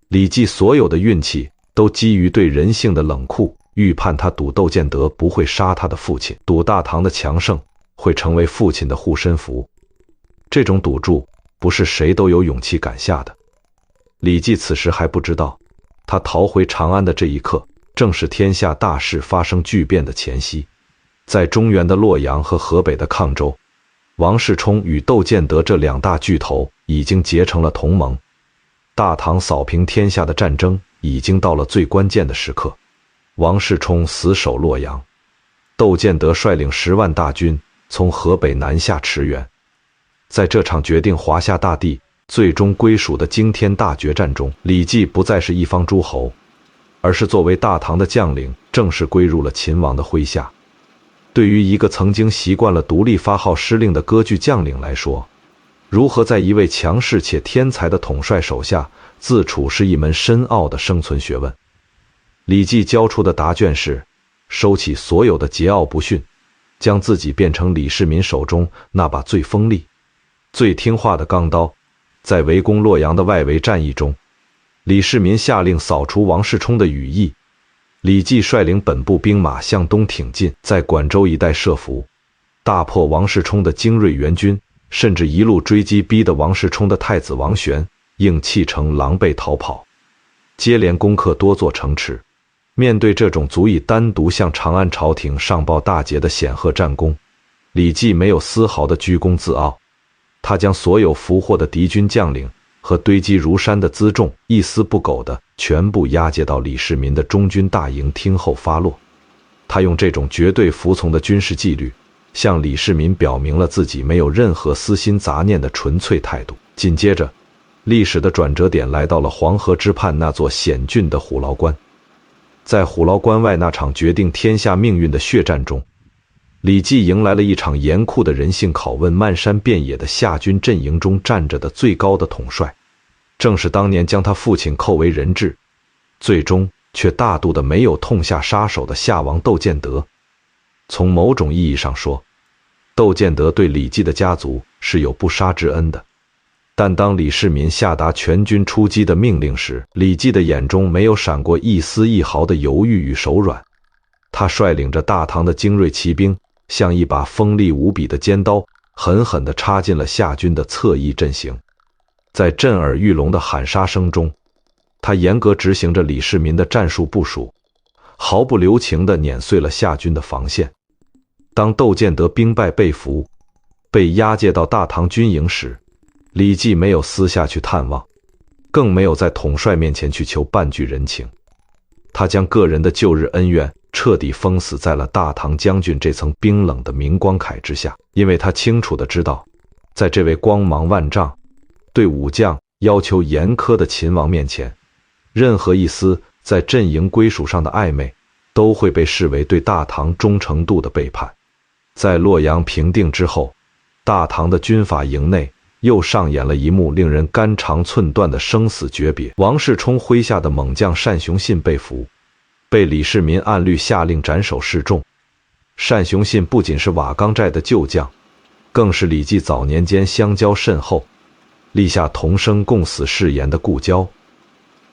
李绩所有的运气都基于对人性的冷酷，预判他赌窦建德不会杀他的父亲，赌大唐的强盛会成为父亲的护身符。这种赌注不是谁都有勇气敢下的。李绩此时还不知道，他逃回长安的这一刻，正是天下大势发生巨变的前夕。在中原的洛阳和河北的抗州，王世充与窦建德这两大巨头已经结成了同盟。大唐扫平天下的战争已经到了最关键的时刻。王世充死守洛阳，窦建德率领10万大军从河北南下驰援。在这场决定华夏大地最终归属的惊天大决战中，李绩不再是一方诸侯，而是作为大唐的将领，正式归入了秦王的麾下。对于一个曾经习惯了独立发号施令的割据将领来说，如何在一位强势且天才的统帅手下自处，是一门深奥的生存学问。李绩交出的答卷是：收起所有的桀骜不驯，将自己变成李世民手中那把最锋利、最听话的钢刀。在围攻洛阳的外围战役中，李世民下令扫除王世充的羽翼，李绩率领本部兵马向东挺进，在管州一带设伏，大破王世充的精锐援军，甚至一路追击，逼得王世充的太子王玄应弃城狼狈逃跑，接连攻克多座城池。面对这种足以单独向长安朝廷上报大捷的显赫战功，李绩没有丝毫的居功自傲，他将所有俘获的敌军将领和堆积如山的辎重一丝不苟地全部押解到李世民的中军大营听候发落。他用这种绝对服从的军事纪律，向李世民表明了自己没有任何私心杂念的纯粹态度。紧接着，历史的转折点来到了黄河之畔那座险峻的虎牢关。在虎牢关外那场决定天下命运的血战中，李绩迎来了一场严酷的人性拷问。漫山遍野的夏军阵营中站着的最高的统帅，正是当年将他父亲扣为人质，最终却大度的没有痛下杀手的夏王窦建德。从某种意义上说，窦建德对李绩的家族是有不杀之恩的。但当李世民下达全军出击的命令时，李绩的眼中没有闪过一丝一毫的犹豫与手软。他率领着大唐的精锐骑兵，像一把锋利无比的尖刀，狠狠地插进了夏军的侧翼阵型。在震耳欲聋的喊杀声中，他严格执行着李世民的战术部署，毫不留情地碾碎了夏军的防线。当窦建德兵败被俘，被押解到大唐军营时，李绩没有私下去探望，更没有在统帅面前去求半句人情。他将个人的旧日恩怨彻底封死在了大唐将军这层冰冷的明光铠之下，因为他清楚地知道，在这位光芒万丈、对武将要求严苛的秦王面前，任何一丝在阵营归属上的暧昧都会被视为对大唐忠诚度的背叛。在洛阳平定之后，大唐的军阀营内又上演了一幕令人肝肠寸断的生死诀别。王世充麾下的猛将单雄信被俘，被李世民按律下令斩首示众。单雄信不仅是瓦岗寨的旧将，更是李绩早年间相交甚厚、立下同生共死誓言的故交。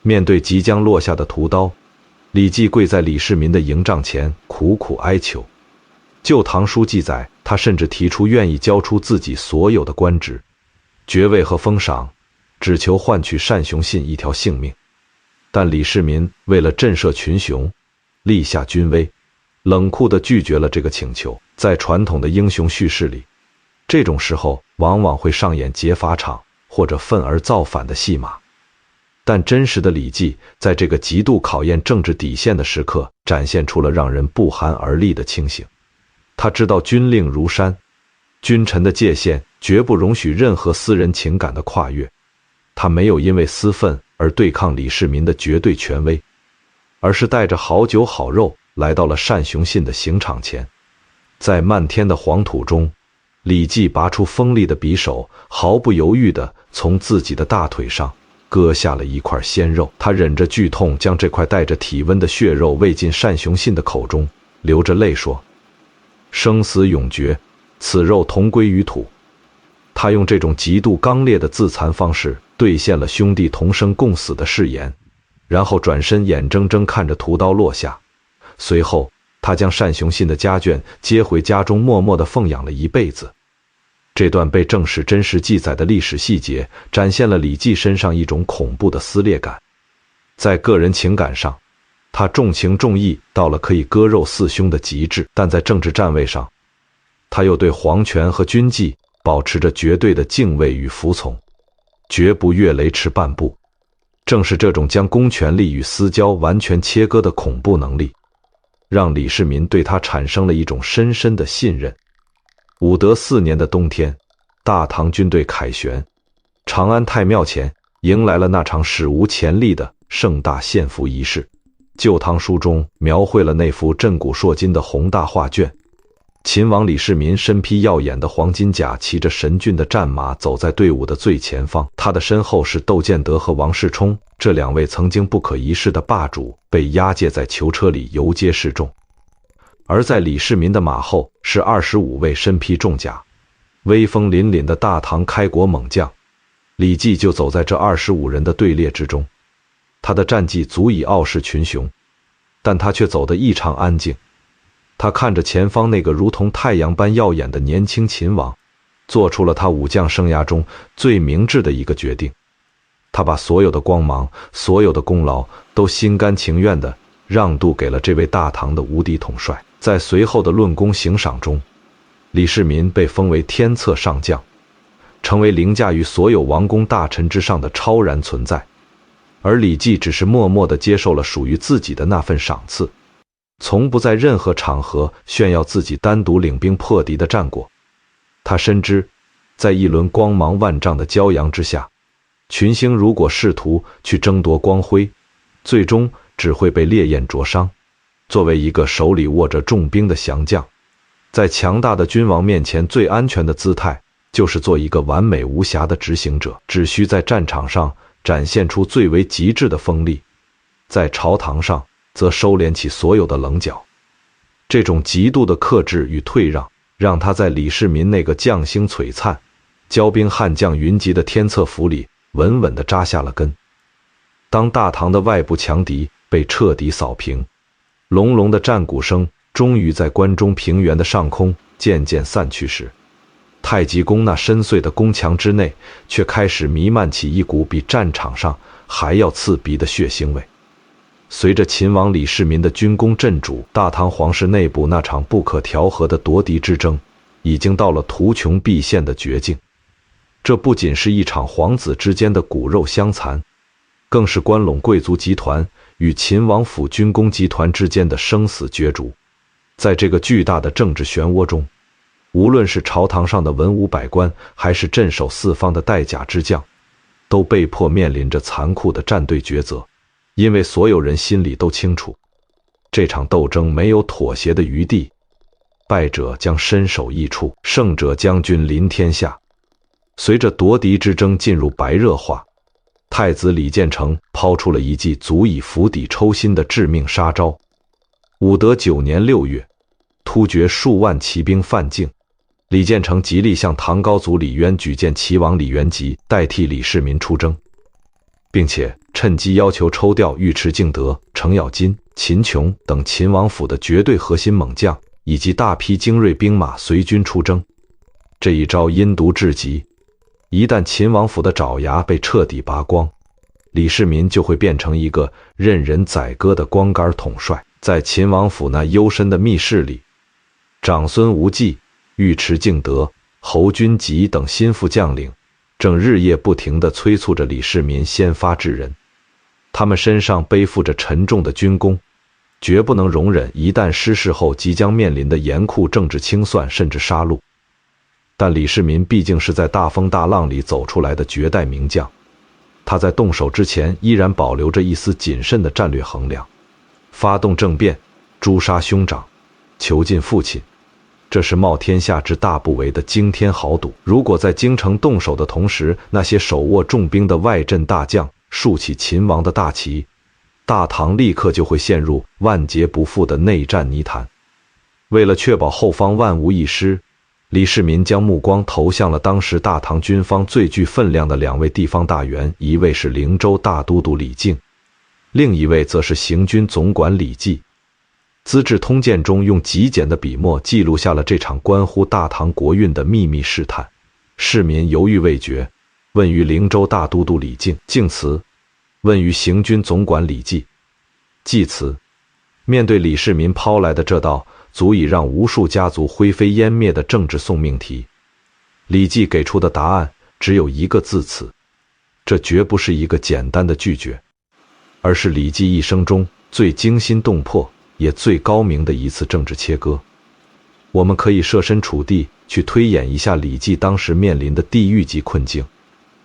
面对即将落下的屠刀，李绩跪在李世民的营帐前苦苦哀求。《旧唐书》记载，他甚至提出愿意交出自己所有的官职、爵位和封赏，只求换取单雄信一条性命。但李世民为了震慑群雄，立下军威，冷酷地拒绝了这个请求。在传统的英雄叙事里，这种时候往往会上演劫法场或者愤而造反的戏码。但真实的李绩在这个极度考验政治底线的时刻，展现出了让人不寒而栗的清醒。他知道军令如山，君臣的界限绝不容许任何私人情感的跨越。他没有因为私愤而对抗李世民的绝对权威，而是带着好酒好肉来到了单雄信的刑场前。在漫天的黄土中，李绩拔出锋利的匕首，毫不犹豫地从自己的大腿上割下了一块鲜肉。他忍着剧痛，将这块带着体温的血肉喂进单雄信的口中，流着泪说：“生死永绝，此肉同归于土。”他用这种极度刚烈的自残方式兑现了兄弟同生共死的誓言，然后转身眼睁睁看着屠刀落下。随后他将单雄信的家眷接回家中，默默地奉养了一辈子。这段被正史真实记载的历史细节，展现了李绩身上一种恐怖的撕裂感。在个人情感上，他重情重义到了可以割肉四兄的极致，但在政治站位上，他又对皇权和军纪保持着绝对的敬畏与服从，绝不越雷池半步。正是这种将公权力与私交完全切割的恐怖能力，让李世民对他产生了一种深深的信任。武德4年的冬天，大唐军队凯旋，长安太庙前迎来了那场史无前例的盛大献俘仪式。《旧唐书》中描绘了那幅震古烁今的宏大画卷。秦王李世民身披耀眼的黄金甲，骑着神骏的战马走在队伍的最前方，他的身后是窦建德和王世充，这两位曾经不可一世的霸主被押解在囚车里游街示众。而在李世民的马后是25位身披重甲、威风凛凛的大唐开国猛将，李绩就走在这25人的队列之中。他的战绩足以傲视群雄，但他却走得异常安静。他看着前方那个如同太阳般耀眼的年轻秦王，做出了他武将生涯中最明智的一个决定。他把所有的光芒、所有的功劳都心甘情愿地让渡给了这位大唐的无敌统帅。在随后的论功行赏中，李世民被封为天策上将，成为凌驾于所有王公大臣之上的超然存在。而李绩只是默默地接受了属于自己的那份赏赐，从不在任何场合炫耀自己单独领兵破敌的战果。他深知，在一轮光芒万丈的骄阳之下，群星如果试图去争夺光辉，最终只会被烈焰灼伤。作为一个手里握着重兵的降将，在强大的君王面前，最安全的姿态就是做一个完美无瑕的执行者，只需在战场上展现出最为极致的锋利，在朝堂上则收敛起所有的棱角。这种极度的克制与退让，让他在李世民那个将星璀璨、骄兵悍将云集的天策府里稳稳地扎下了根。当大唐的外部强敌被彻底扫平，隆隆的战鼓声终于在关中平原的上空渐渐散去时，太极宫那深邃的宫墙之内却开始弥漫起一股比战场上还要刺鼻的血腥味。随着秦王李世民的军功震主，大唐皇室内部那场不可调和的夺嫡之争已经到了图穷匕现的绝境。这不仅是一场皇子之间的骨肉相残，更是关陇贵族集团与秦王府军工集团之间的生死角逐。在这个巨大的政治漩涡中，无论是朝堂上的文武百官，还是镇守四方的带甲之将，都被迫面临着残酷的站队抉择。因为所有人心里都清楚，这场斗争没有妥协的余地，败者将身首异处，胜者将君临天下。随着夺嫡之争进入白热化，太子李建成抛出了一记足以釜底抽薪的致命杀招。武德9年6月，突厥数万骑兵犯境，李建成极力向唐高祖李渊举荐齐王李元吉代替李世民出征，并且趁机要求抽调尉迟敬德、程咬金、秦琼等秦王府的绝对核心猛将，以及大批精锐兵马随军出征。这一招阴毒至极，一旦秦王府的爪牙被彻底拔光，李世民就会变成一个任人宰割的光杆统帅。在秦王府那幽深的密室里，长孙无忌、尉迟敬德、侯君集等心腹将领正日夜不停地催促着李世民先发制人。他们身上背负着沉重的军功，绝不能容忍一旦失势后即将面临的严酷政治清算甚至杀戮。但李世民毕竟是在大风大浪里走出来的绝代名将，他在动手之前依然保留着一丝谨慎的战略衡量。发动政变，诛杀兄长，囚禁父亲，这是冒天下之大不韪的惊天豪赌。如果在京城动手的同时，那些手握重兵的外镇大将竖起秦王的大旗，大唐立刻就会陷入万劫不复的内战泥潭。为了确保后方万无一失，李世民将目光投向了当时大唐军方最具分量的2位地方大员，一位是灵州大都督李靖，另一位则是行军总管李绩。《资治通鉴》中用极简的笔墨记录下了这场关乎大唐国运的秘密试探。市民犹豫未决，问于灵州大都督李靖，靖辞；问于行军总管李绩，季辞。面对李世民抛来的这道足以让无数家族灰飞烟灭的政治送命题，李绩给出的答案只有一个字词。这绝不是一个简单的拒绝，而是李绩一生中最惊心动魄也最高明的一次政治切割。我们可以设身处地去推演一下李绩当时面临的地狱级困境。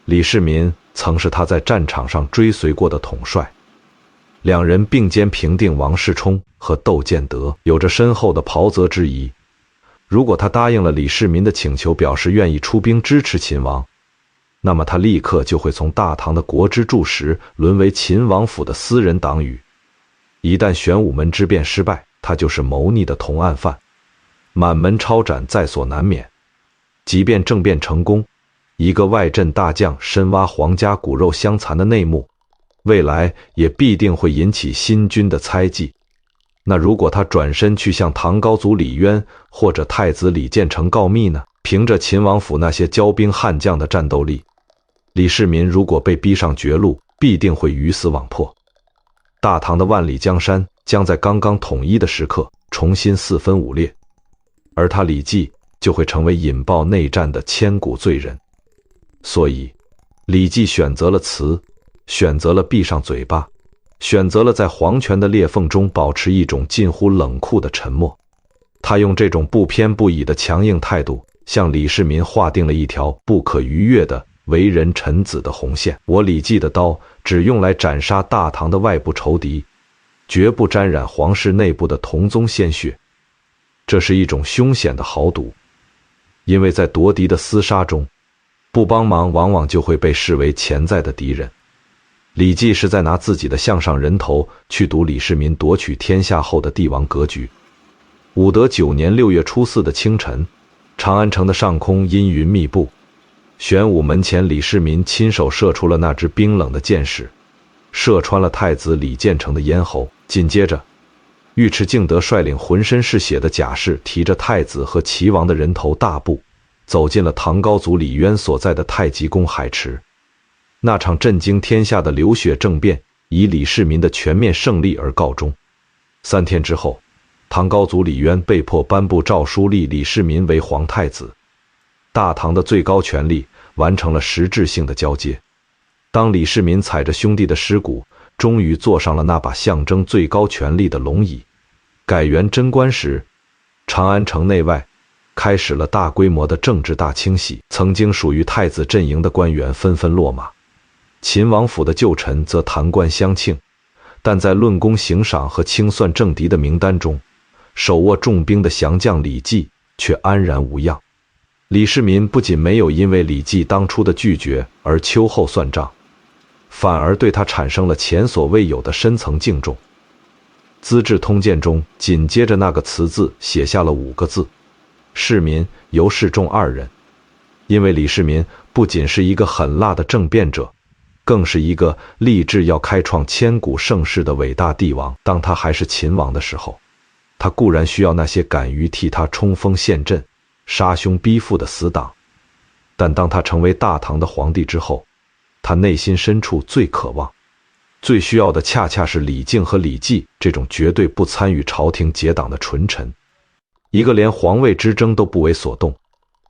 李世民曾是他在战场上追随过的统帅，两人并肩平定王世充和窦建德，有着深厚的袍泽之谊。如果他答应了李世民的请求，表示愿意出兵支持秦王，那么他立刻就会从大唐的国之柱石沦为秦王府的私人党羽。一旦玄武门之变失败，他就是谋逆的同案犯，满门抄斩在所难免。即便政变成功，一个外镇大将深挖皇家骨肉相残的内幕，未来也必定会引起新君的猜忌。那如果他转身去向唐高祖李渊或者太子李建成告密呢？凭着秦王府那些骄兵悍将的战斗力，李世民如果被逼上绝路，必定会鱼死网破。大唐的万里江山将在刚刚统一的时刻重新四分五裂，而他李绩就会成为引爆内战的千古罪人。所以李绩选择了辞，选择了闭上嘴巴，选择了在皇权的裂缝中保持一种近乎冷酷的沉默。他用这种不偏不倚的强硬态度，向李世民划定了一条不可逾越的为人臣子的红线。我李绩的刀只用来斩杀大唐的外部仇敌，绝不沾染皇室内部的同宗鲜血。这是一种凶险的豪赌，因为在夺嫡的厮杀中，不帮忙往往就会被视为潜在的敌人。李绩是在拿自己的项上人头去赌李世民夺取天下后的帝王格局。武德9年6月初4的清晨，长安城的上空阴云密布，玄武门前李世民亲手射出了那支冰冷的箭矢，射穿了太子李建成的咽喉。紧接着，尉迟敬德率领浑身是血的甲士，提着太子和齐王的人头大步走进了唐高祖李渊所在的太极宫海池。那场震惊天下的流血政变以李世民的全面胜利而告终。3天之后，唐高祖李渊被迫颁布诏书，立李世民为皇太子。大唐的最高权力完成了实质性的交接。当李世民踩着兄弟的尸骨，终于坐上了那把象征最高权力的龙椅，改元贞观时，长安城内外开始了大规模的政治大清洗。曾经属于太子阵营的官员纷纷落马，秦王府的旧臣则弹冠相庆，但在论功行赏和清算政敌的名单中，手握重兵的降将李绩却安然无恙。李世民不仅没有因为李绩当初的拒绝而秋后算账，反而对他产生了前所未有的深层敬重。《资治通鉴》中紧接着那个辞字写下了5个字：世民、尤世仲2人。因为李世民不仅是一个狠辣的政变者，更是一个立志要开创千古盛世的伟大帝王。当他还是秦王的时候，他固然需要那些敢于替他冲锋陷阵、杀兄逼父的死党，但当他成为大唐的皇帝之后，他内心深处最渴望、最需要的恰恰是李靖和李绩这种绝对不参与朝廷结党的纯臣，一个连皇位之争都不为所动，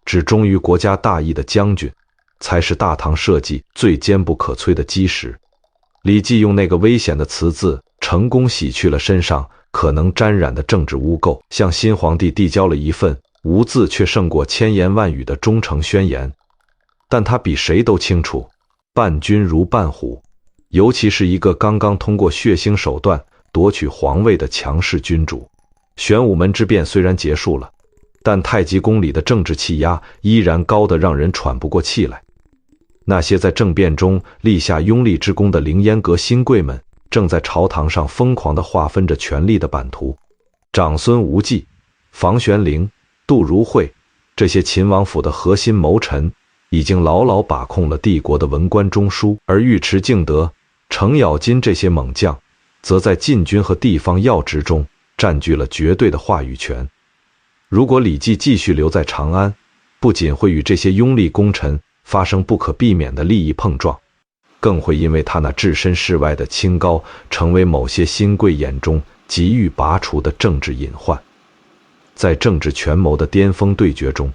只忠于国家大义的将军，才是大唐社稷最坚不可摧的基石。李绩用那个危险的辞字，成功洗去了身上可能沾染的政治污垢，向新皇帝递交了一份无字却胜过千言万语的忠诚宣言。但他比谁都清楚，伴君如伴虎，尤其是一个刚刚通过血腥手段夺取皇位的强势君主。玄武门之变虽然结束了，但太极宫里的政治气压依然高得让人喘不过气来。那些在政变中立下拥立之功的凌烟阁新贵们，正在朝堂上疯狂地划分着权力的版图。长孙无忌、房玄龄、杜如晦这些秦王府的核心谋臣，已经牢牢把控了帝国的文官中枢，而尉迟敬德、程咬金这些猛将，则在禁军和地方要职中占据了绝对的话语权。如果李绩继续留在长安，不仅会与这些拥立功臣发生不可避免的利益碰撞，更会因为他那置身事外的清高，成为某些新贵眼中急欲拔除的政治隐患。在政治权谋的巅峰对决中，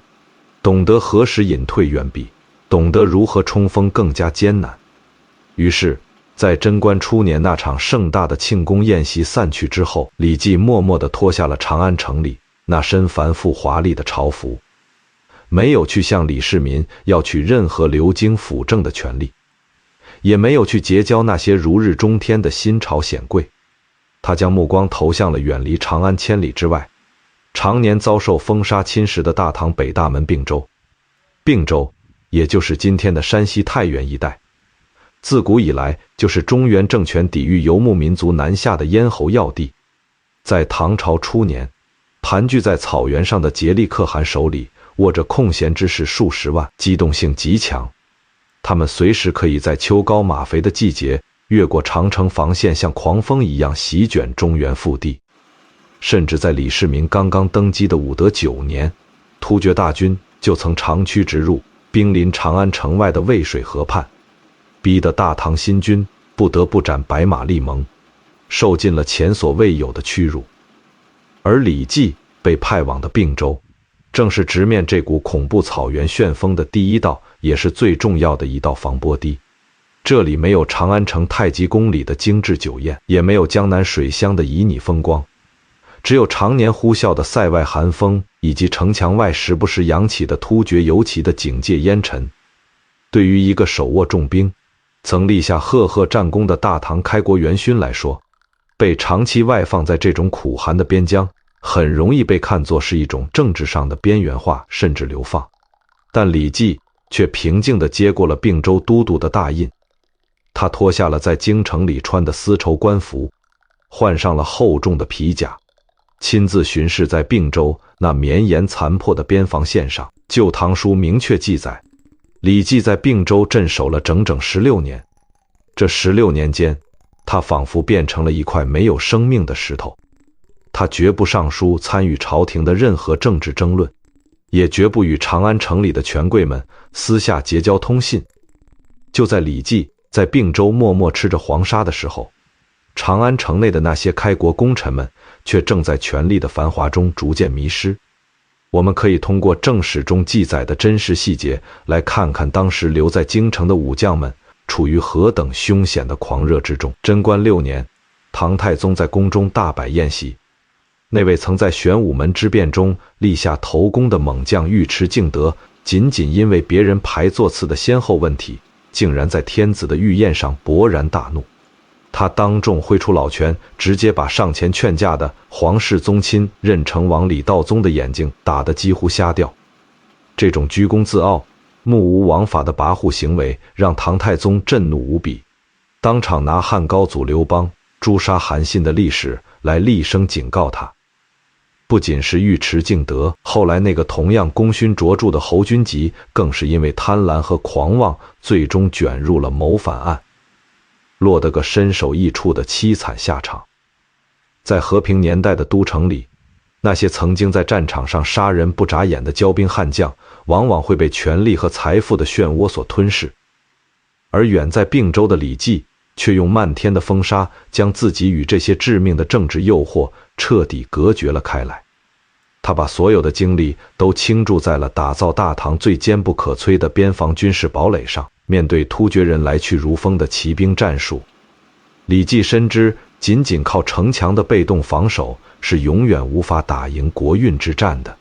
懂得何时隐退远比懂得如何冲锋更加艰难。于是在贞观初年那场盛大的庆功宴席散去之后，李绩默默地脱下了长安城里那身繁复华丽的朝服，没有去向李世民要取任何流经辅政的权利，也没有去结交那些如日中天的新朝显贵。他将目光投向了远离长安千里之外，常年遭受风沙侵蚀的大唐北大门并州。并州也就是今天的山西太原一带，自古以来就是中原政权抵御游牧民族南下的咽喉要地。在唐朝初年，盘踞在草原上的颉利可汗手里握着空闲之士数十万，机动性极强。他们随时可以在秋高马肥的季节越过长城防线，像狂风一样席卷中原腹地。甚至在李世民刚刚登基的武德9年，突厥大军就曾长驱直入，兵临长安城外的渭水河畔，逼得大唐新军不得不斩白马立盟，受尽了前所未有的屈辱。而李绩被派往的并州，正是直面这股恐怖草原旋风的第一道，也是最重要的一道防波堤。这里没有长安城太极宫里的精致酒宴，也没有江南水乡的旖旎风光，只有常年呼啸的塞外寒风，以及城墙外时不时扬起的突厥游骑的警戒烟尘。对于一个手握重兵、曾立下赫赫战功的大唐开国元勋来说，被长期外放在这种苦寒的边疆，很容易被看作是一种政治上的边缘化，甚至流放。但李绩却平静地接过了并州都督的大印，他脱下了在京城里穿的丝绸官服，换上了厚重的皮甲，亲自巡视在并州那绵延残破的边防线上。旧唐书明确记载，李绩在并州镇守了整整16年。这16年间，他仿佛变成了一块没有生命的石头。他绝不上书参与朝廷的任何政治争论，也绝不与长安城里的权贵们私下结交通信。就在李绩在并州默默吃着黄沙的时候，长安城内的那些开国功臣们却正在权力的繁华中逐渐迷失。我们可以通过正史中记载的真实细节来看看当时留在京城的武将们处于何等凶险的狂热之中。贞观6年，唐太宗在宫中大摆宴席，那位曾在玄武门之变中立下头功的猛将尉迟敬德，仅仅因为别人排座次的先后问题，竟然在天子的御宴上勃然大怒。他当众挥出老拳，直接把上前劝架的皇室宗亲任城王李道宗的眼睛打得几乎瞎掉。这种居功自傲、目无王法的跋扈行为让唐太宗震怒无比，当场拿汉高祖刘邦诛杀韩信的历史来厉声警告他。不仅是尉迟敬德，后来那个同样功勋卓著的侯君集，更是因为贪婪和狂妄，最终卷入了谋反案，落得个身首异处的凄惨下场。在和平年代的都城里，那些曾经在战场上杀人不眨眼的骄兵悍将，往往会被权力和财富的漩涡所吞噬，而远在并州的李绩却用漫天的风沙将自己与这些致命的政治诱惑彻底隔绝了开来。他把所有的精力都倾注在了打造大唐最坚不可摧的边防军事堡垒上。面对突厥人来去如风的骑兵战术，李绩深知仅仅靠城墙的被动防守是永远无法打赢国运之战的。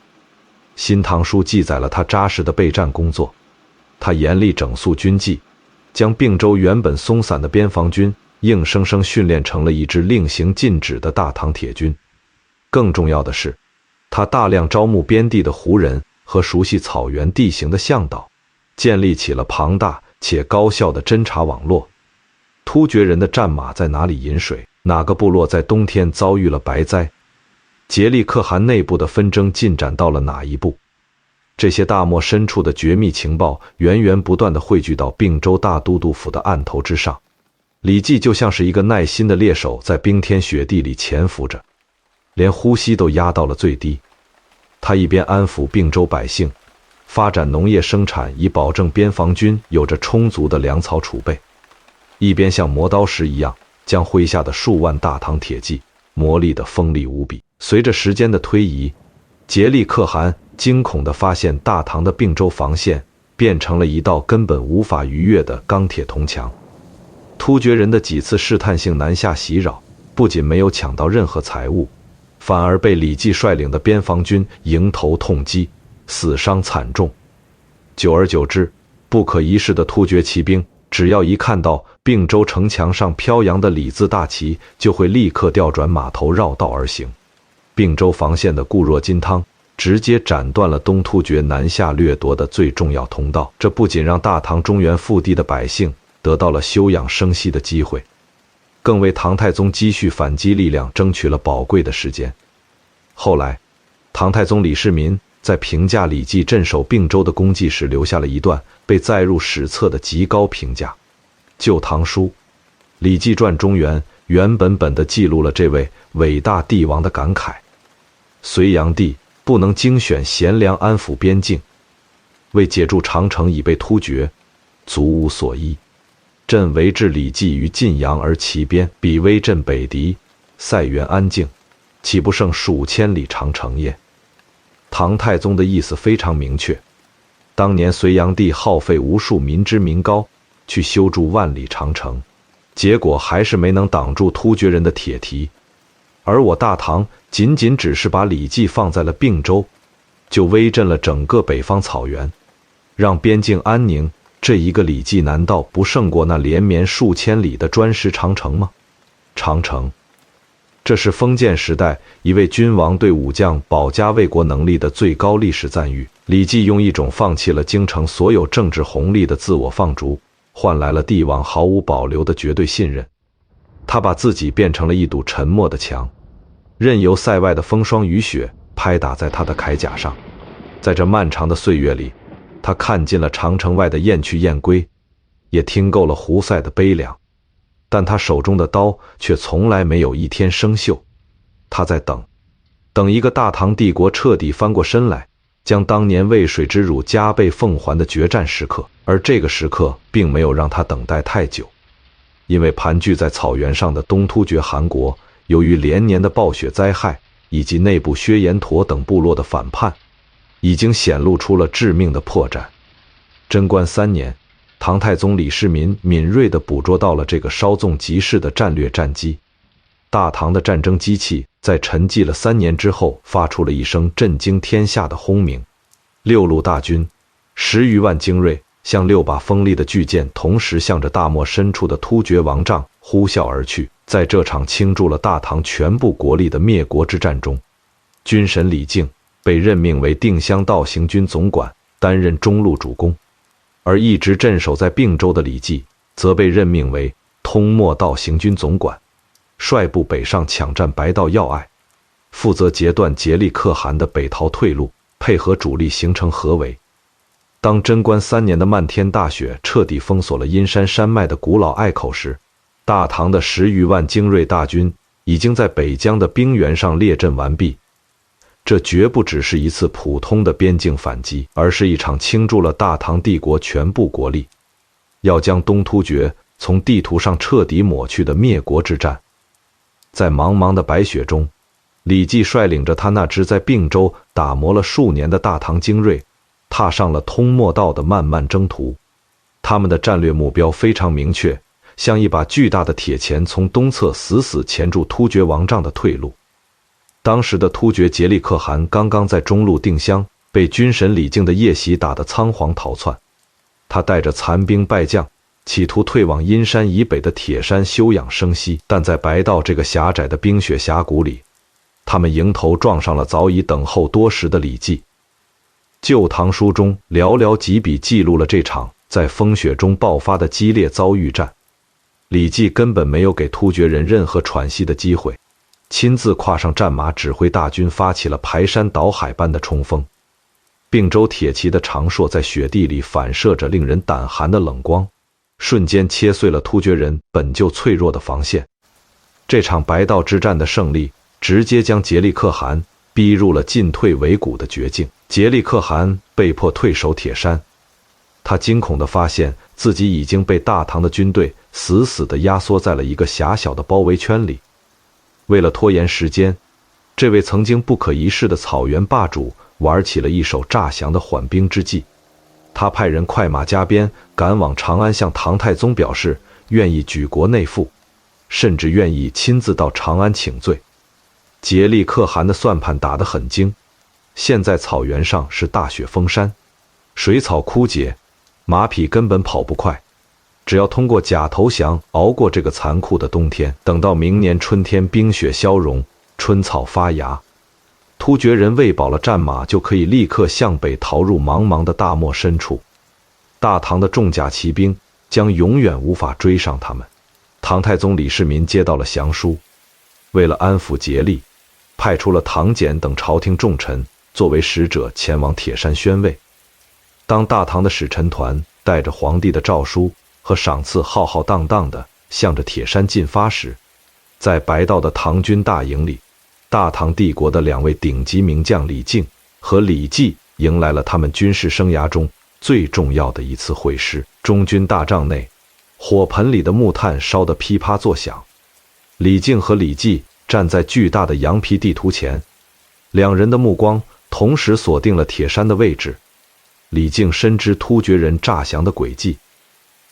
新唐书记载了他扎实的备战工作，他严厉整肃军纪，将并州原本松散的边防军硬生生训练成了一支令行禁止的大唐铁军。更重要的是，他大量招募边地的胡人和熟悉草原地形的向导，建立起了庞大且高效的侦察网络。突厥人的战马在哪里饮水，哪个部落在冬天遭遇了白灾，颉利可汗内部的纷争进展到了哪一步，这些大漠深处的绝密情报源源不断地汇聚到并州大都督府的案头之上。李绩就像是一个耐心的猎手，在冰天雪地里潜伏着，连呼吸都压到了最低。他一边安抚并州百姓，发展农业生产，以保证边防军有着充足的粮草储备，一边像磨刀石一样将麾下的数万大唐铁骑磨砺得锋利无比。随着时间的推移，颉利可汗惊恐地发现大唐的并州防线变成了一道根本无法逾越的钢铁铜墙。突厥人的几次试探性南下袭扰，不仅没有抢到任何财物，反而被李继率领的边防军迎头痛击，死伤惨重。久而久之，不可一世的突厥骑兵只要一看到并州城墙上飘扬的李字大旗，就会立刻调转马头绕道而行。并州防线的固若金汤直接斩断了东突厥南下掠夺的最重要通道，这不仅让大唐中原腹地的百姓得到了休养生息的机会，更为唐太宗积蓄反击力量争取了宝贵的时间。后来，唐太宗李世民在评价李继镇守并州的功绩时，留下了一段被载入史册的极高评价。《旧唐书·李继传中原》原本地记录了这位伟大帝王的感慨：隋炀帝不能精选贤良安抚边境，为解筑长城已被突厥，足无所依。朕为治李继于晋阳而其边，彼威震北狄，塞原安静，岂不胜数千里长城耶？唐太宗的意思非常明确，当年隋炀帝耗费无数民脂民膏去修筑万里长城，结果还是没能挡住突厥人的铁蹄，而我大唐仅只是把李继放在了并州，就威震了整个北方草原，让边境安宁。这一个李继难道不胜过那连绵数千里的砖石长城吗？长城，这是封建时代一位君王对武将保家卫国能力的最高历史赞誉。李继用一种放弃了京城所有政治红利的自我放逐，换来了帝王毫无保留的绝对信任。他把自己变成了一堵沉默的墙，任由塞外的风霜雨雪拍打在他的铠甲上。在这漫长的岁月里，他看尽了长城外的雁去雁归，也听够了胡塞的悲凉，但他手中的刀却从来没有一天生锈。他在等一个大唐帝国彻底翻过身来，将当年渭水之辱加倍奉还的决战时刻。而这个时刻并没有让他等待太久，因为盘踞在草原上的东突厥汗国，由于连年的暴雪灾害以及内部薛延陀等部落的反叛，已经显露出了致命的破绽。贞观3年，唐太宗李世民敏锐地捕捉到了这个稍纵即逝的战略战机。大唐的战争机器在沉寂了3年之后，发出了一声震惊天下的轰鸣。6路大军10余万精锐，像6把锋利的巨剑，同时向着大漠深处的突厥王帐呼啸而去。在这场倾注了大唐全部国力的灭国之战中，军神李靖被任命为定襄道行军总管，担任中路主攻，而一直镇守在并州的李继则被任命为通漠道行军总管，率部北上抢占白道要隘，负责截断颉利可汗的北逃退路，配合主力形成合围。当贞观3年的漫天大雪彻底封锁了阴山山脉的古老隘口时，大唐的10余万精锐大军已经在北疆的冰原上列阵完毕。这绝不只是一次普通的边境反击，而是一场倾注了大唐帝国全部国力，要将东突厥从地图上彻底抹去的灭国之战。在茫茫的白雪中，李继率领着他那支在并州打磨了数年的大唐精锐，踏上了通漠道的漫漫征途。他们的战略目标非常明确，像一把巨大的铁钳，从东侧死钳住突厥王帐的退路。当时的突厥颉利可汗刚刚在中路定襄被军神李靖的夜袭打得仓皇逃窜，他带着残兵败将，企图退往阴山以北的铁山休养生息，但在白道这个狭窄的冰雪峡谷里，他们迎头撞上了早已等候多时的李继。《旧唐书》中寥寥几笔记录了这场在风雪中爆发的激烈遭遇战。李继根本没有给突厥人任何喘息的机会，亲自跨上战马，指挥大军发起了排山倒海般的冲锋。并州铁骑的长槊在雪地里反射着令人胆寒的冷光，瞬间切碎了突厥人本就脆弱的防线。这场白道之战的胜利，直接将颉利可汗逼入了进退维谷的绝境。颉利可汗被迫退守铁山，他惊恐地发现自己已经被大唐的军队死地压缩在了一个狭小的包围圈里。为了拖延时间，这位曾经不可一世的草原霸主玩起了一手诈降的缓兵之计。他派人快马加鞭赶往长安，向唐太宗表示愿意举国内附，甚至愿意亲自到长安请罪。竭力可汗的算盘打得很精，现在草原上是大雪封山，水草枯竭，马匹根本跑不快。只要通过假投降熬过这个残酷的冬天，等到明年春天冰雪消融，春草发芽，突厥人喂饱了战马，就可以立刻向北逃入茫茫的大漠深处。大唐的重甲骑兵将永远无法追上他们。唐太宗李世民接到了降书，为了安抚竭力，派出了唐俭等朝廷重臣作为使者前往铁山宣慰。当大唐的使臣团带着皇帝的诏书和赏赐浩浩荡荡地向着铁山进发时，在白道的唐军大营里，大唐帝国的2位顶级名将李靖和李绩迎来了他们军事生涯中最重要的一次会师。中军大帐内，火盆里的木炭烧得噼啪作响。李靖和李绩站在巨大的羊皮地图前，两人的目光同时锁定了铁山的位置。李靖深知突厥人诈降的诡计，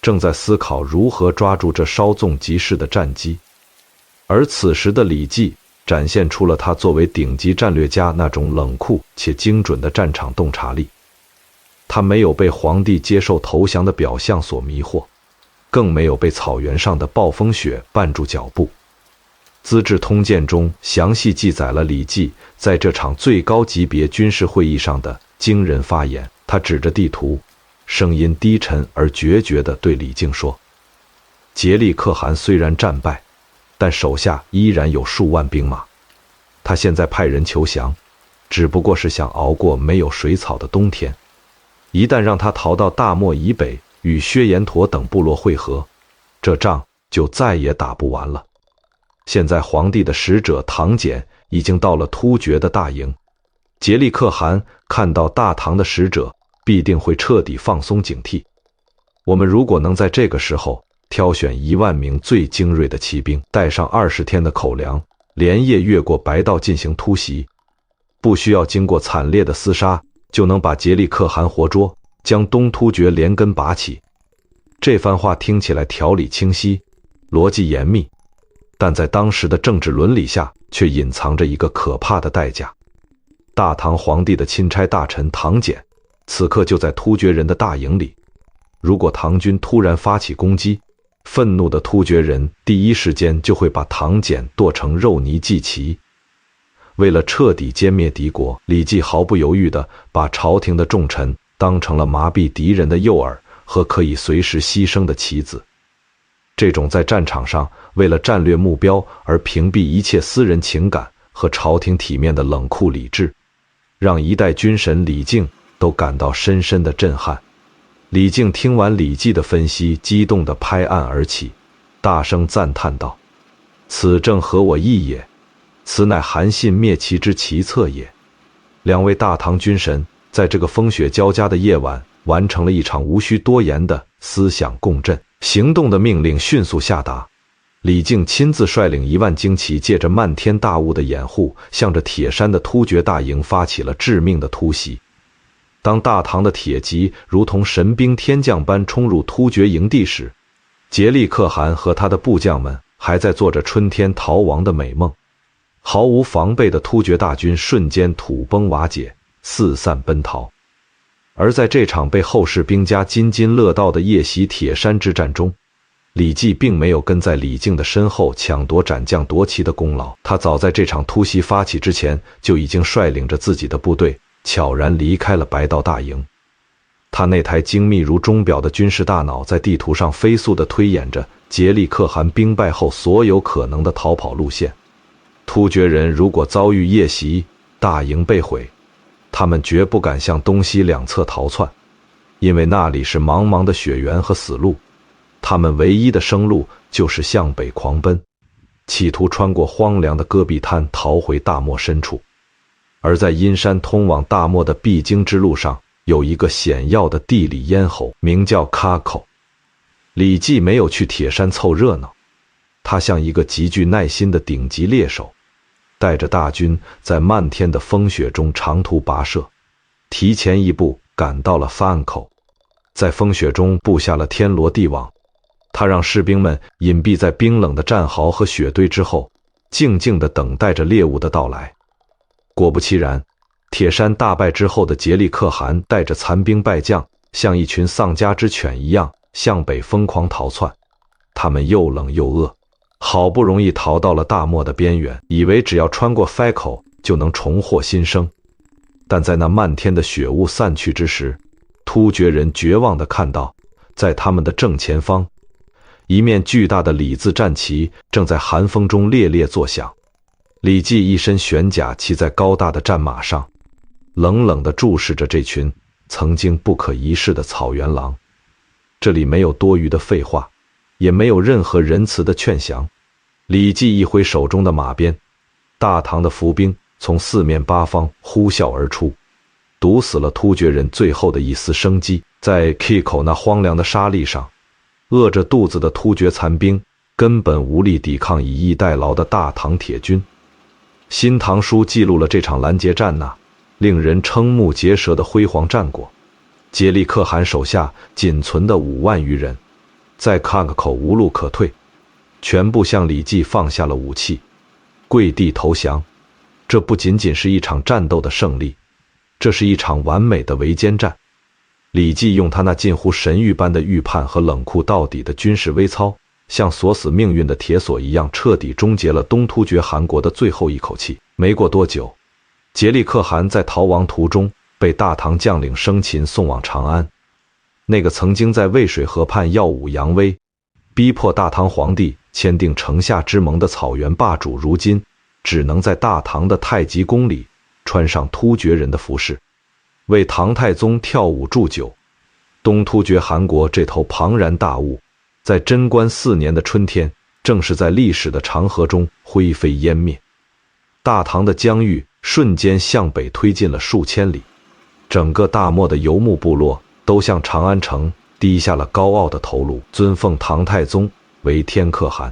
正在思考如何抓住这稍纵即逝的战机，而此时的李绩展现出了他作为顶级战略家那种冷酷且精准的战场洞察力。他没有被皇帝接受投降的表象所迷惑，更没有被草原上的暴风雪绊住脚步。《资治通鉴》中详细记载了李绩在这场最高级别军事会议上的惊人发言。他指着地图，声音低沉而决绝地对李靖说：竭力可汗虽然战败，但手下依然有数万兵马。他现在派人求降，只不过是想熬过没有水草的冬天。一旦让他逃到大漠以北与薛延陀等部落会合，这仗就再也打不完了。现在皇帝的使者唐俭已经到了突厥的大营，竭力可汗看到大唐的使者，必定会彻底放松警惕。我们如果能在这个时候挑选1万名最精锐的骑兵，带上20天的口粮，连夜越过白道进行突袭，不需要经过惨烈的厮杀，就能把竭力可汗活捉，将东突厥连根拔起。这番话听起来条理清晰，逻辑严密，但在当时的政治伦理下，却隐藏着一个可怕的代价。大唐皇帝的钦差大臣唐俭此刻就在突厥人的大营里，如果唐军突然发起攻击，愤怒的突厥人第一时间就会把唐俭剁成肉泥祭旗。为了彻底歼灭敌国，李绩毫不犹豫地把朝廷的重臣当成了麻痹敌人的诱饵和可以随时牺牲的棋子。这种在战场上为了战略目标而屏蔽一切私人情感和朝廷体面的冷酷理智，让一代军神李靖都感到深深的震撼。李靖听完李绩的分析，激动地拍案而起，大声赞叹道：此正合我意也，此乃韩信灭齐之奇策也。2位大唐军神在这个风雪交加的夜晚，完成了一场无需多言的思想共振。行动的命令迅速下达，李靖亲自率领1万精骑，借着漫天大雾的掩护，向着铁山的突厥大营发起了致命的突袭。当大唐的铁骑如同神兵天将般冲入突厥营地时，竭力可汗和他的部将们还在做着春天逃亡的美梦。毫无防备的突厥大军瞬间土崩瓦解，四散奔逃。而在这场被后世兵家津津乐道的夜袭铁山之战中，李绩并没有跟在李靖的身后抢夺斩将夺旗的功劳，他早在这场突袭发起之前，就已经率领着自己的部队悄然离开了白道大营。他那台精密如钟表的军事大脑在地图上飞速地推演着竭力可汗兵败后所有可能的逃跑路线。突厥人如果遭遇夜袭，大营被毁，他们绝不敢向东西两侧逃窜，因为那里是茫茫的雪原和死路，他们唯一的生路就是向北狂奔，企图穿过荒凉的戈壁滩逃回大漠深处。而在阴山通往大漠的必经之路上，有一个险要的地理咽喉，名叫喀口。李绩没有去铁山凑热闹，他像一个极具耐心的顶级猎手，带着大军在漫天的风雪中长途跋涉，提前一步赶到了发岸口，在风雪中布下了天罗地网。他让士兵们隐蔽在冰冷的战壕和雪堆之后，静静地等待着猎物的到来。果不其然，铁山大败之后的竭力可汗带着残兵败将，像一群丧家之犬一样向北疯狂逃窜。他们又冷又饿，好不容易逃到了大漠的边缘，以为只要穿过隘口就能重获新生。但在那漫天的雪雾散去之时，突厥人绝望地看到，在他们的正前方，一面巨大的李字战旗正在寒风中猎猎作响。李绩一身玄甲骑在高大的战马上，冷冷地注视着这群曾经不可一世的草原狼。这里没有多余的废话，也没有任何仁慈的劝降。李绩一挥手中的马鞭，大唐的伏兵从四面八方呼啸而出，堵死了突厥人最后的一丝生机。在 K 口那荒凉的沙砾上，饿着肚子的突厥残兵根本无力抵抗以逸待劳的大唐铁军。《新唐书》记录了这场拦截战那令人瞠目结舌的辉煌战果。竭力可汗手下仅存的5万余人，在卡克口无路可退，全部向李绩放下了武器，跪地投降。这不仅仅是一场战斗的胜利，这是一场完美的围歼战。李绩用他那近乎神谕般的预判和冷酷到底的军事微操，像锁死命运的铁锁一样，彻底终结了东突厥汗国的最后一口气。没过多久，竭力可汗在逃亡途中被大唐将领生擒送往长安。那个曾经在渭水河畔耀武扬威，逼迫大唐皇帝签订城下之盟的草原霸主，如今只能在大唐的太极宫里穿上突厥人的服饰，为唐太宗跳舞祝酒。东突厥汗国这头庞然大物，在贞观4年的春天，正是在历史的长河中灰飞烟灭。大唐的疆域瞬间向北推进了数千里，整个大漠的游牧部落都向长安城低下了高傲的头颅，尊奉唐太宗为天可汗。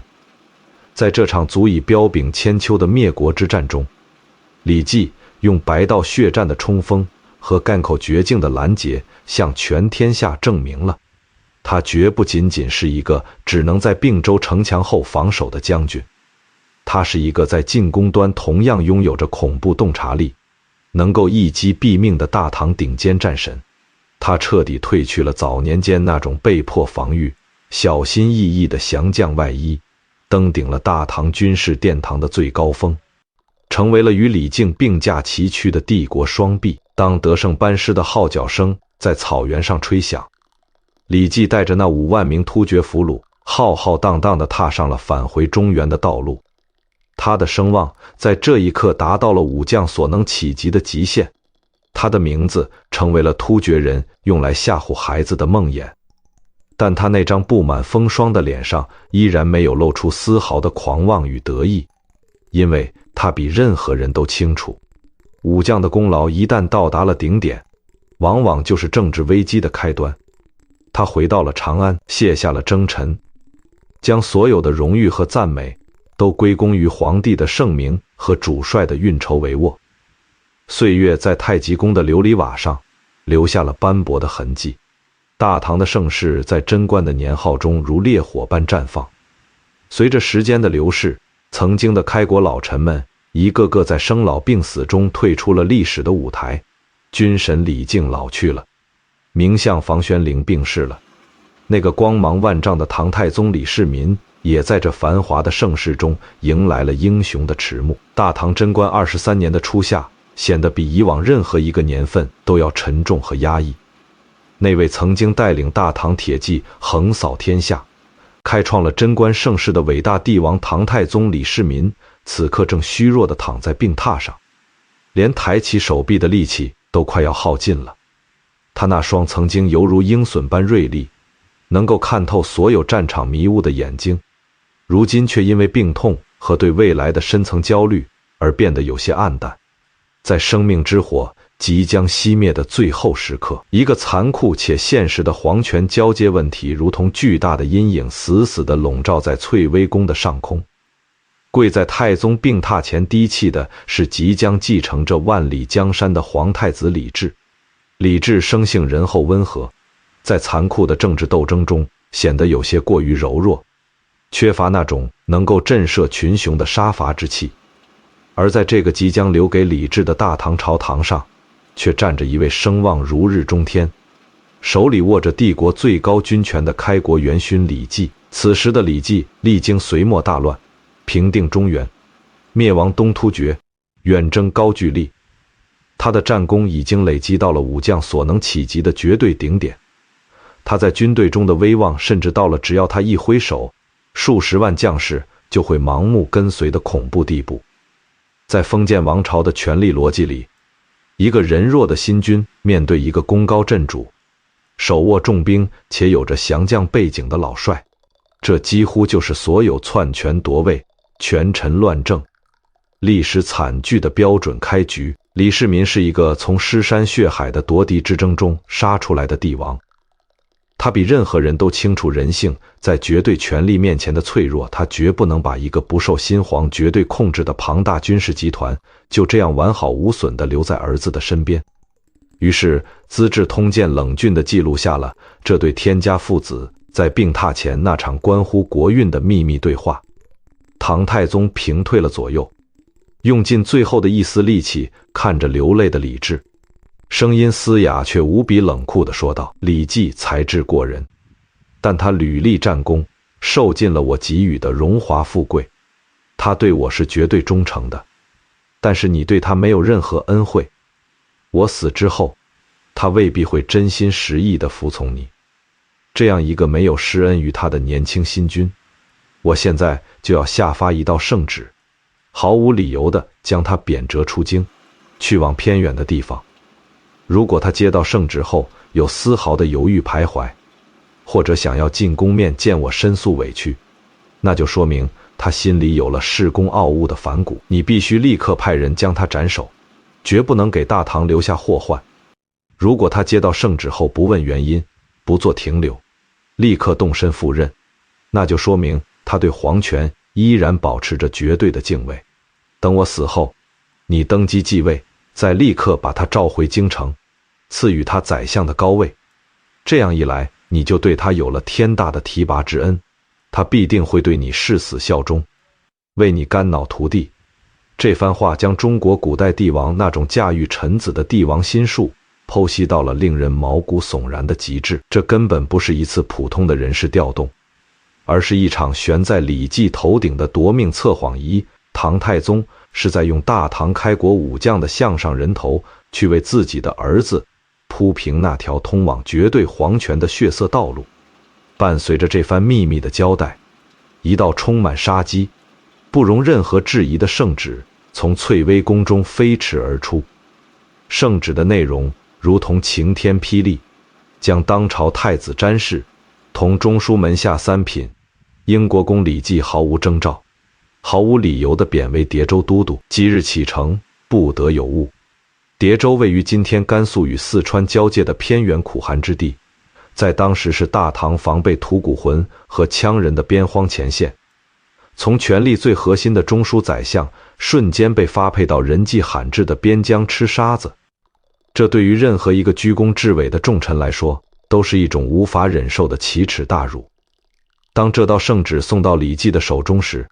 在这场足以彪炳千秋的灭国之战中，李绩用白道血战的冲锋和干口绝境的拦截，向全天下证明了，他绝不仅仅是一个只能在并州城墙后防守的将军，他是一个在进攻端同样拥有着恐怖洞察力，能够一击毙命的大唐顶尖战神。他彻底褪去了早年间那种被迫防御、小心翼翼的降将外衣，登顶了大唐军事殿堂的最高峰，成为了与李靖并驾齐驱的帝国双臂。当得胜班师的号角声在草原上吹响，李绩带着那5万名突厥俘虏浩浩荡荡地踏上了返回中原的道路。他的声望在这一刻达到了武将所能企及的极限，他的名字成为了突厥人用来吓唬孩子的梦魇。但他那张布满风霜的脸上依然没有露出丝毫的狂妄与得意，因为他比任何人都清楚，武将的功劳一旦到达了顶点，往往就是政治危机的开端。他回到了长安，卸下了征尘，将所有的荣誉和赞美都归功于皇帝的圣明和主帅的运筹帷幄。岁月在太极宫的琉璃瓦上留下了斑驳的痕迹，大唐的盛世在贞观的年号中如烈火般绽放。随着时间的流逝，曾经的开国老臣们一个个在生老病死中退出了历史的舞台。军神李靖老去了，名相房玄龄病逝了，那个光芒万丈的唐太宗李世民也在这繁华的盛世中迎来了英雄的迟暮。大唐贞观23年的初夏显得比以往任何一个年份都要沉重和压抑。那位曾经带领大唐铁骑横扫天下，开创了贞观盛世的伟大帝王唐太宗李世民，此刻正虚弱地躺在病榻上，连抬起手臂的力气都快要耗尽了。他那双曾经犹如鹰隼般锐利，能够看透所有战场迷雾的眼睛，如今却因为病痛和对未来的深层焦虑而变得有些暗淡。在生命之火即将熄灭的最后时刻，一个残酷且现实的皇权交接问题如同巨大的阴影死死地笼罩在翠微宫的上空。跪在太宗病榻前低泣的是即将继承这万里江山的皇太子李治。李治生性仁厚温和，在残酷的政治斗争中显得有些过于柔弱。缺乏那种能够震慑群雄的杀伐之气。而在这个即将留给李治的大唐朝堂上，却站着一位声望如日中天，手里握着帝国最高军权的开国元勋李继。此时的李继历经隋末大乱，平定中原，灭亡东突厥，远征高句丽，他的战功已经累积到了武将所能企及的绝对顶点。他在军队中的威望甚至到了只要他一挥手，数十万将士就会盲目跟随的恐怖地步。在封建王朝的权力逻辑里，一个人弱的新君面对一个功高震主、手握重兵且有着降将背景的老帅，这几乎就是所有篡权夺位、权臣乱政、历史惨剧的标准开局。李世民是一个从尸山血海的夺嫡之争中杀出来的帝王，他比任何人都清楚人性在绝对权力面前的脆弱，他绝不能把一个不受新皇绝对控制的庞大军事集团就这样完好无损地留在儿子的身边。于是《资治通鉴》冷峻地记录下了这对天家父子在病榻前那场关乎国运的秘密对话。唐太宗平退了左右，用尽最后的一丝力气看着流泪的李治，声音嘶哑却无比冷酷地说道：“李继才智过人，但他屡立战功，受尽了我给予的荣华富贵，他对我是绝对忠诚的，但是你对他没有任何恩惠。我死之后，他未必会真心实意地服从你。这样一个没有施恩于他的年轻新君，我现在就要下发一道圣旨，毫无理由地将他贬谪出京，去往偏远的地方。如果他接到圣旨后有丝毫的犹豫徘徊，或者想要进宫面见我申诉委屈，那就说明他心里有了恃功傲物的反骨，你必须立刻派人将他斩首，绝不能给大唐留下祸患。如果他接到圣旨后不问原因，不做停留，立刻动身赴任，那就说明他对皇权依然保持着绝对的敬畏。等我死后，你登基继位，再立刻把他召回京城，赐予他宰相的高位。这样一来，你就对他有了天大的提拔之恩，他必定会对你誓死效忠，为你肝脑涂地。这番话将中国古代帝王那种驾驭臣子的帝王心术剖析到了令人毛骨悚然的极致。这根本不是一次普通的人事调动，而是一场悬在李继头顶的夺命测谎仪。唐太宗是在用大唐开国武将的项上人头去为自己的儿子铺平那条通往绝对皇权的血色道路。伴随着这番秘密的交代，一道充满杀机、不容任何质疑的圣旨从翠微宫中飞驰而出。圣旨的内容如同晴天霹雳，将当朝太子詹事同中书门下三品英国公李继毫无征兆、毫无理由地贬为叠州都督，即日启程，不得有误。叠州位于今天甘肃与四川交界的偏远苦寒之地，在当时是大唐防备吐谷浑和羌人的边荒前线。从权力最核心的中书宰相瞬间被发配到人迹罕至的边疆吃沙子，这对于任何一个居功至伟的重臣来说，都是一种无法忍受的奇耻大辱。当这道圣旨送到李继的手中时，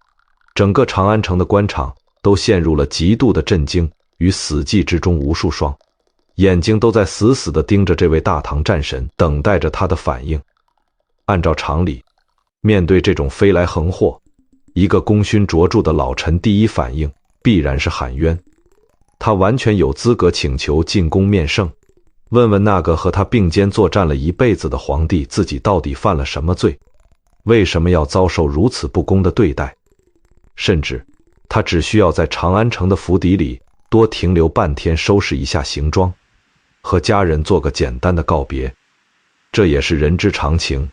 整个长安城的官场都陷入了极度的震惊与死寂之中，无数双眼睛都在死死地盯着这位大唐战神，等待着他的反应。按照常理，面对这种飞来横祸，一个功勋卓著的老臣第一反应必然是喊冤。他完全有资格请求进宫面圣，问问那个和他并肩作战了一辈子的皇帝，自己到底犯了什么罪，为什么要遭受如此不公的对待。甚至他只需要在长安城的府邸里多停留半天，收拾一下行装，和家人做个简单的告别，这也是人之常情。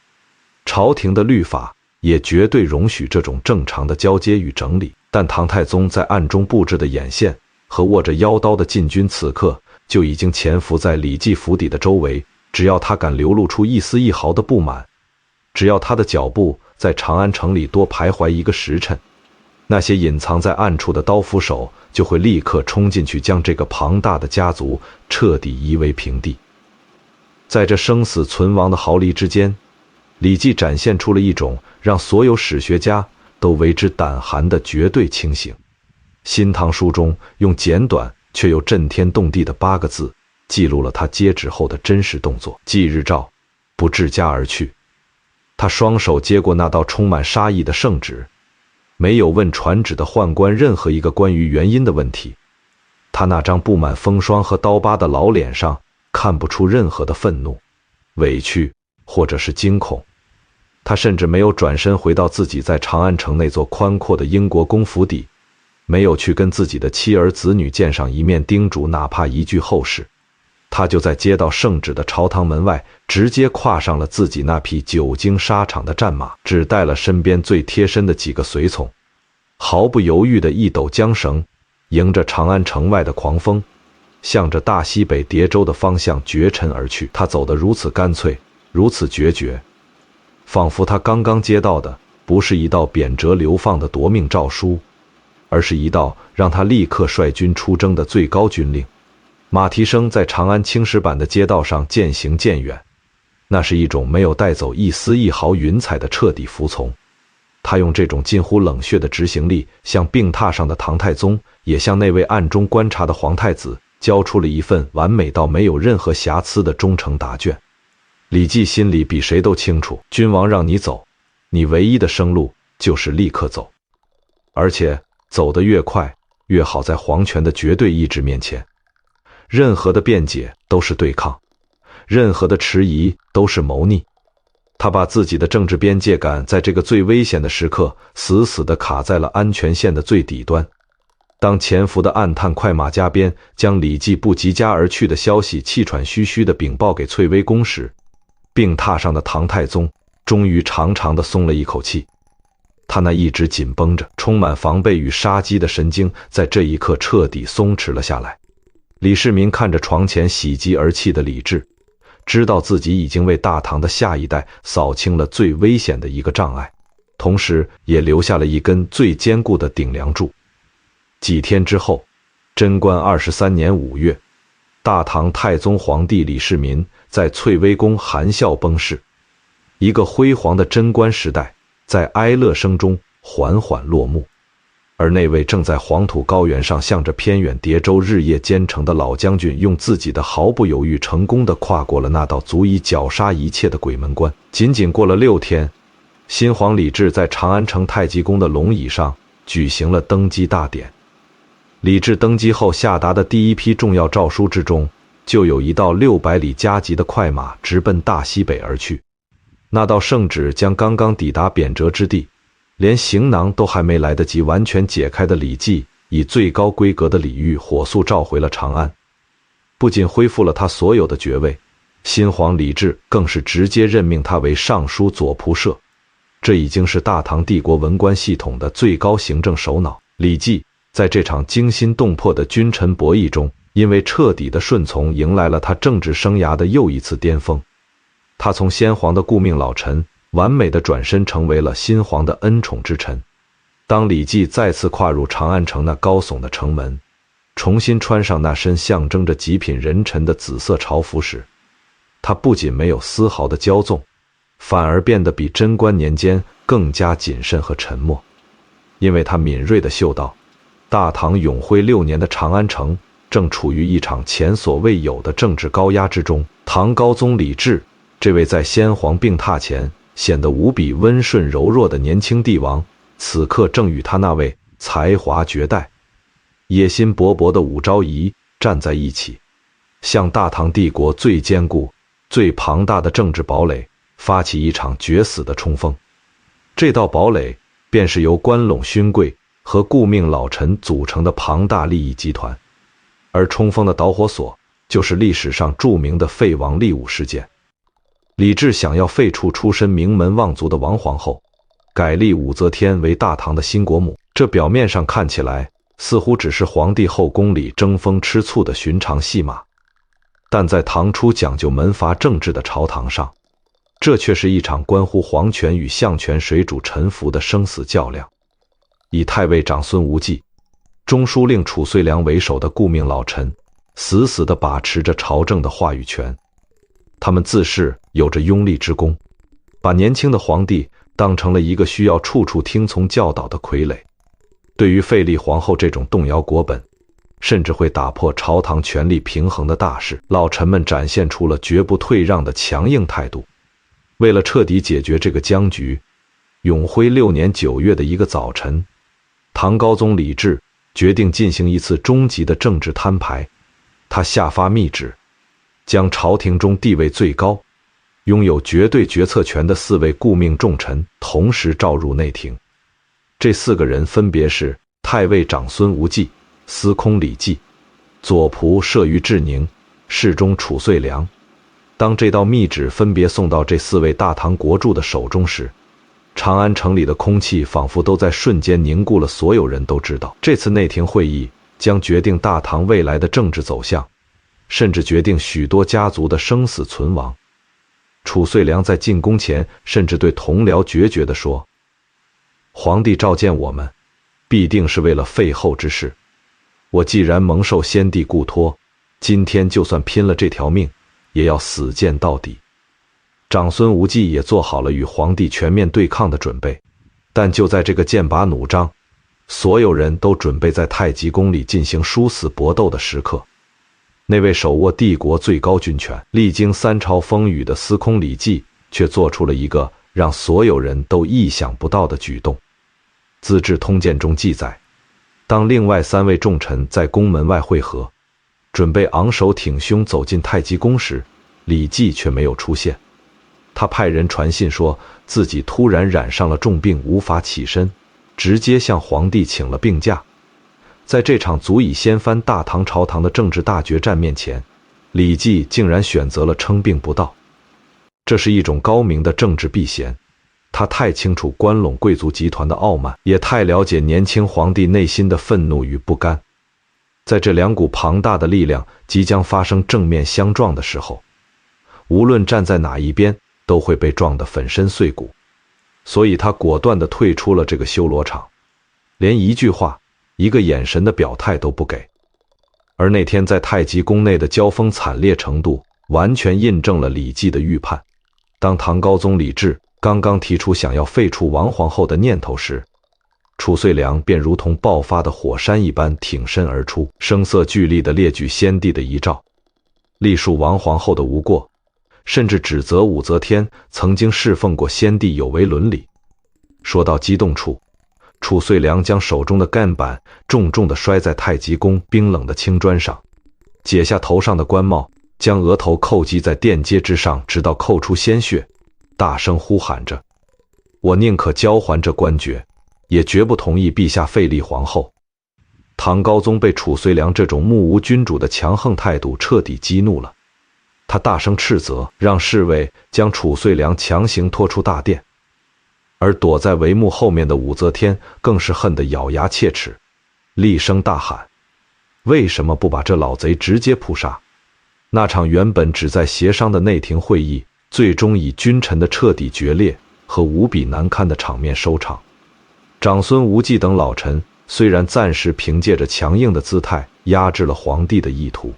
朝廷的律法也绝对容许这种正常的交接与整理。但唐太宗在暗中布置的眼线和握着腰刀的禁军，此刻就已经潜伏在李继府邸的周围。只要他敢流露出一丝一毫的不满，只要他的脚步在长安城里多徘徊一个时辰，那些隐藏在暗处的刀斧手就会立刻冲进去，将这个庞大的家族彻底夷为平地。在这生死存亡的毫厘之间，李绩展现出了一种让所有史学家都为之胆寒的绝对清醒。《新唐书》中用简短却又震天动地的8个字记录了他接旨后的真实动作：既日照，不至家而去。他双手接过那道充满杀意的圣旨，没有问传旨的宦官任何一个关于原因的问题。他那张布满风霜和刀疤的老脸上看不出任何的愤怒、委屈或者是惊恐。他甚至没有转身回到自己在长安城那座宽阔的英国公府邸，没有去跟自己的妻儿子女见上一面，叮嘱哪怕一句后事。他就在接到圣旨的朝堂门外，直接跨上了自己那匹久经沙场的战马，只带了身边最贴身的几个随从，毫不犹豫地一抖缰绳，迎着长安城外的狂风，向着大西北叠州的方向绝尘而去。他走得如此干脆，如此决绝，仿佛他刚刚接到的不是一道贬谪流放的夺命诏书，而是一道让他立刻率军出征的最高军令。马蹄声在长安青石板的街道上渐行渐远，那是一种没有带走一丝一毫云彩的彻底服从。他用这种近乎冷血的执行力，向病榻上的唐太宗，也向那位暗中观察的皇太子，交出了一份完美到没有任何瑕疵的忠诚答卷。李绩心里比谁都清楚，君王让你走，你唯一的生路就是立刻走，而且走得越快越好。在皇权的绝对意志面前，任何的辩解都是对抗，任何的迟疑都是谋逆。他把自己的政治边界感在这个最危险的时刻死死地卡在了安全线的最底端。当潜伏的暗探快马加鞭将李绩不及家而去的消息气喘吁吁地禀报给翠微宫时，病榻上的唐太宗终于长长地松了一口气。他那一直紧绷着、充满防备与杀机的神经在这一刻彻底松弛了下来。李世民看着床前喜极而泣的李治，知道自己已经为大唐的下一代扫清了最危险的一个障碍，同时也留下了一根最坚固的顶梁柱。几天之后，贞观23年5月，大唐太宗皇帝李世民在翠微宫含笑崩逝，一个辉煌的贞观时代在哀乐声中缓缓落幕。而那位正在黄土高原上向着偏远叠州日夜兼程的老将军，用自己的毫不犹豫成功地跨过了那道足以绞杀一切的鬼门关。仅仅过了6天，新皇李治在长安城太极宫的龙椅上举行了登基大典。李治登基后下达的第一批重要诏书之中，就有一道600里加急的快马直奔大西北而去。那道圣旨将刚刚抵达贬谪之地，连行囊都还没来得及完全解开的李绩，以最高规格的礼遇火速召回了长安。不仅恢复了他所有的爵位，新皇李治更是直接任命他为尚书左仆射，这已经是大唐帝国文官系统的最高行政首脑。李绩在这场惊心动魄的君臣博弈中，因为彻底的顺从，迎来了他政治生涯的又一次巅峰。他从先皇的顾命老臣完美的转身成为了新皇的恩宠之臣。当李绩再次跨入长安城那高耸的城门，重新穿上那身象征着极品人臣的紫色朝服时，他不仅没有丝毫的骄纵，反而变得比贞观年间更加谨慎和沉默。因为他敏锐地嗅到，大唐永徽6年的长安城正处于一场前所未有的政治高压之中。唐高宗李治，这位在先皇病榻前显得无比温顺柔弱的年轻帝王，此刻正与他那位才华绝代、野心勃勃的武昭仪站在一起，向大唐帝国最坚固、最庞大的政治堡垒发起一场决死的冲锋。这道堡垒便是由关陇勋贵和顾命老臣组成的庞大利益集团，而冲锋的导火索就是历史上著名的废王立武事件。李治想要废除出身名门望族的王皇后，改立武则天为大唐的新国母。这表面上看起来似乎只是皇帝后宫里争风吃醋的寻常戏码，但在唐初讲究门阀政治的朝堂上，这却是一场关乎皇权与相权谁主臣服的生死较量。以太尉长孙无忌、中书令褚遂良为首的顾命老臣，死死地把持着朝政的话语权。他们自恃有着拥立之功，把年轻的皇帝当成了一个需要处处听从教导的傀儡。对于废立皇后这种动摇国本，甚至会打破朝堂权力平衡的大事，老臣们展现出了绝不退让的强硬态度。为了彻底解决这个僵局，永徽6年9月的一个早晨，唐高宗李治决定进行一次终极的政治摊牌。他下发密旨，将朝廷中地位最高、拥有绝对决策权的4位顾命重臣同时召入内廷。这4个人分别是太尉长孙无忌、司空李绩、左仆射于志宁、侍中褚遂良。当这道密旨分别送到这4位大唐国柱的手中时，长安城里的空气仿佛都在瞬间凝固了。所有人都知道，这次内廷会议将决定大唐未来的政治走向，甚至决定许多家族的生死存亡。褚遂良在进宫前甚至对同僚决绝地说：“皇帝召见我们，必定是为了废后之事。我既然蒙受先帝顾托，今天就算拼了这条命，也要死谏到底。”长孙无忌也做好了与皇帝全面对抗的准备，但就在这个剑拔弩张，所有人都准备在太极宫里进行殊死搏斗的时刻，那位手握帝国最高军权、历经3朝风雨的司空李绩，却做出了一个让所有人都意想不到的举动。《资治通鉴》中记载，当另外3位重臣在宫门外会合，准备昂首挺胸走进太极宫时，李绩却没有出现。他派人传信说自己突然染上了重病，无法起身，直接向皇帝请了病假。在这场足以掀翻大唐朝堂的政治大决战面前，李绩竟然选择了称病不到。这是一种高明的政治避嫌，他太清楚关陇贵族集团的傲慢，也太了解年轻皇帝内心的愤怒与不甘。在这2股庞大的力量即将发生正面相撞的时候，无论站在哪一边，都会被撞得粉身碎骨。所以他果断地退出了这个修罗场，连一句话、一个眼神的表态都不给。而那天在太极宫内的交锋惨烈程度，完全印证了李绩的预判。当唐高宗李治刚刚提出想要废黜王皇后的念头时，褚遂良便如同爆发的火山一般挺身而出，声色俱厉地列举先帝的遗诏，历述王皇后的无过，甚至指责武则天曾经侍奉过先帝有违伦理。说到激动处，褚遂良将手中的干板重重地摔在太极宫冰冷的青砖上，解下头上的冠帽，将额头叩击在殿阶之上，直到扣出鲜血，大声呼喊着：“我宁可交还这官爵，也绝不同意陛下废立皇后。”唐高宗被褚遂良这种目无君主的强横态度彻底激怒了，他大声斥责，让侍卫将褚遂良强行拖出大殿。而躲在帷幕后面的武则天更是恨得咬牙切齿，厉声大喊：“为什么不把这老贼直接扑杀？”那场原本只在协商的内廷会议，最终以君臣的彻底决裂和无比难堪的场面收场。长孙无忌等老臣虽然暂时凭借着强硬的姿态压制了皇帝的意图，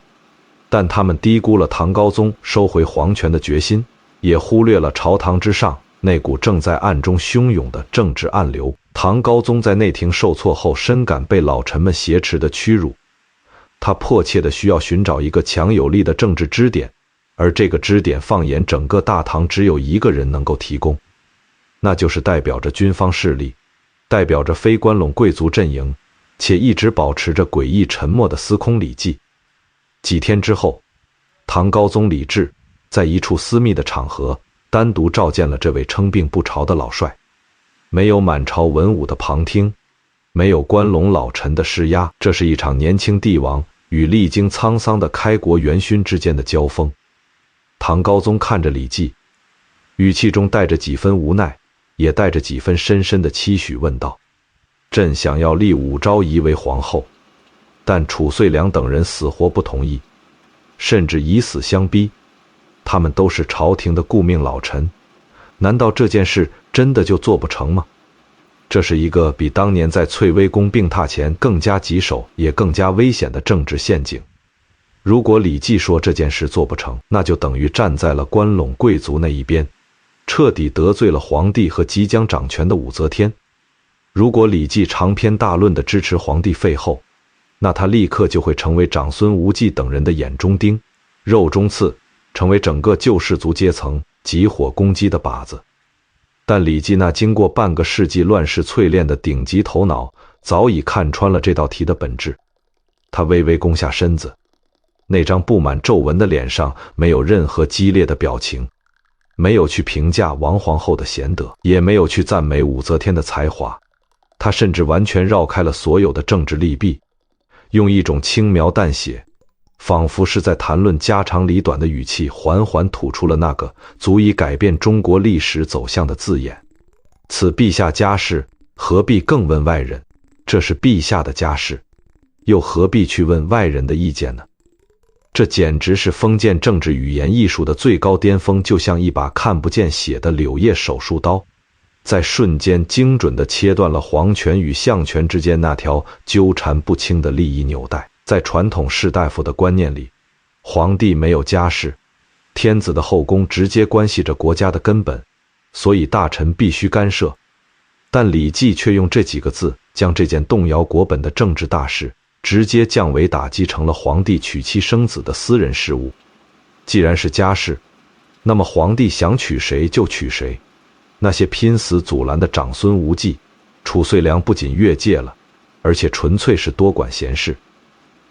但他们低估了唐高宗收回皇权的决心，也忽略了朝堂之上那股正在暗中汹涌的政治暗流。唐高宗在内廷受挫后，深感被老臣们挟持的屈辱，他迫切地需要寻找一个强有力的政治支点，而这个支点放眼整个大唐只有一个人能够提供，那就是代表着军方势力，代表着非关陇贵族阵营，且一直保持着诡异沉默的司空李绩。几天之后，唐高宗李治在一处私密的场合单独召见了这位称病不朝的老帅。没有满朝文武的旁听，没有关陇老臣的施压，这是一场年轻帝王与历经沧桑的开国元勋之间的交锋。唐高宗看着李绩，语气中带着几分无奈，也带着几分深深的期许，问道：“朕想要立武昭仪为皇后，但褚遂良等人死活不同意，甚至以死相逼。他们都是朝廷的顾命老臣，难道这件事真的就做不成吗？”这是一个比当年在翠微宫病榻前更加棘手也更加危险的政治陷阱。如果李绩说这件事做不成，那就等于站在了关陇贵族那一边，彻底得罪了皇帝和即将掌权的武则天。如果李绩长篇大论地支持皇帝废后，那他立刻就会成为长孙无忌等人的眼中钉、肉中刺，成为整个旧氏族阶层集火攻击的靶子。但李绩那经过半个世纪乱世淬炼的顶级头脑，早已看穿了这道题的本质。他微微弓下身子，那张布满皱纹的脸上没有任何激烈的表情，没有去评价王皇后的贤德，也没有去赞美武则天的才华。他甚至完全绕开了所有的政治利弊，用一种轻描淡写，仿佛是在谈论家长里短的语气，缓缓吐出了那个足以改变中国历史走向的字眼：此陛下家事，何必更问外人？这是陛下的家事，又何必去问外人的意见呢？这简直是封建政治语言艺术的最高巅峰，就像一把看不见血的柳叶手术刀，在瞬间精准地切断了皇权与相权之间那条纠缠不清的利益纽带。在传统士大夫的观念里，皇帝没有家事，天子的后宫直接关系着国家的根本，所以大臣必须干涉。但李绩却用这几个字，将这件动摇国本的政治大事直接降维打击成了皇帝娶妻生子的私人事务。既然是家事，那么皇帝想娶谁就娶谁。那些拼死阻拦的长孙无忌、褚遂良不仅越界了，而且纯粹是多管闲事。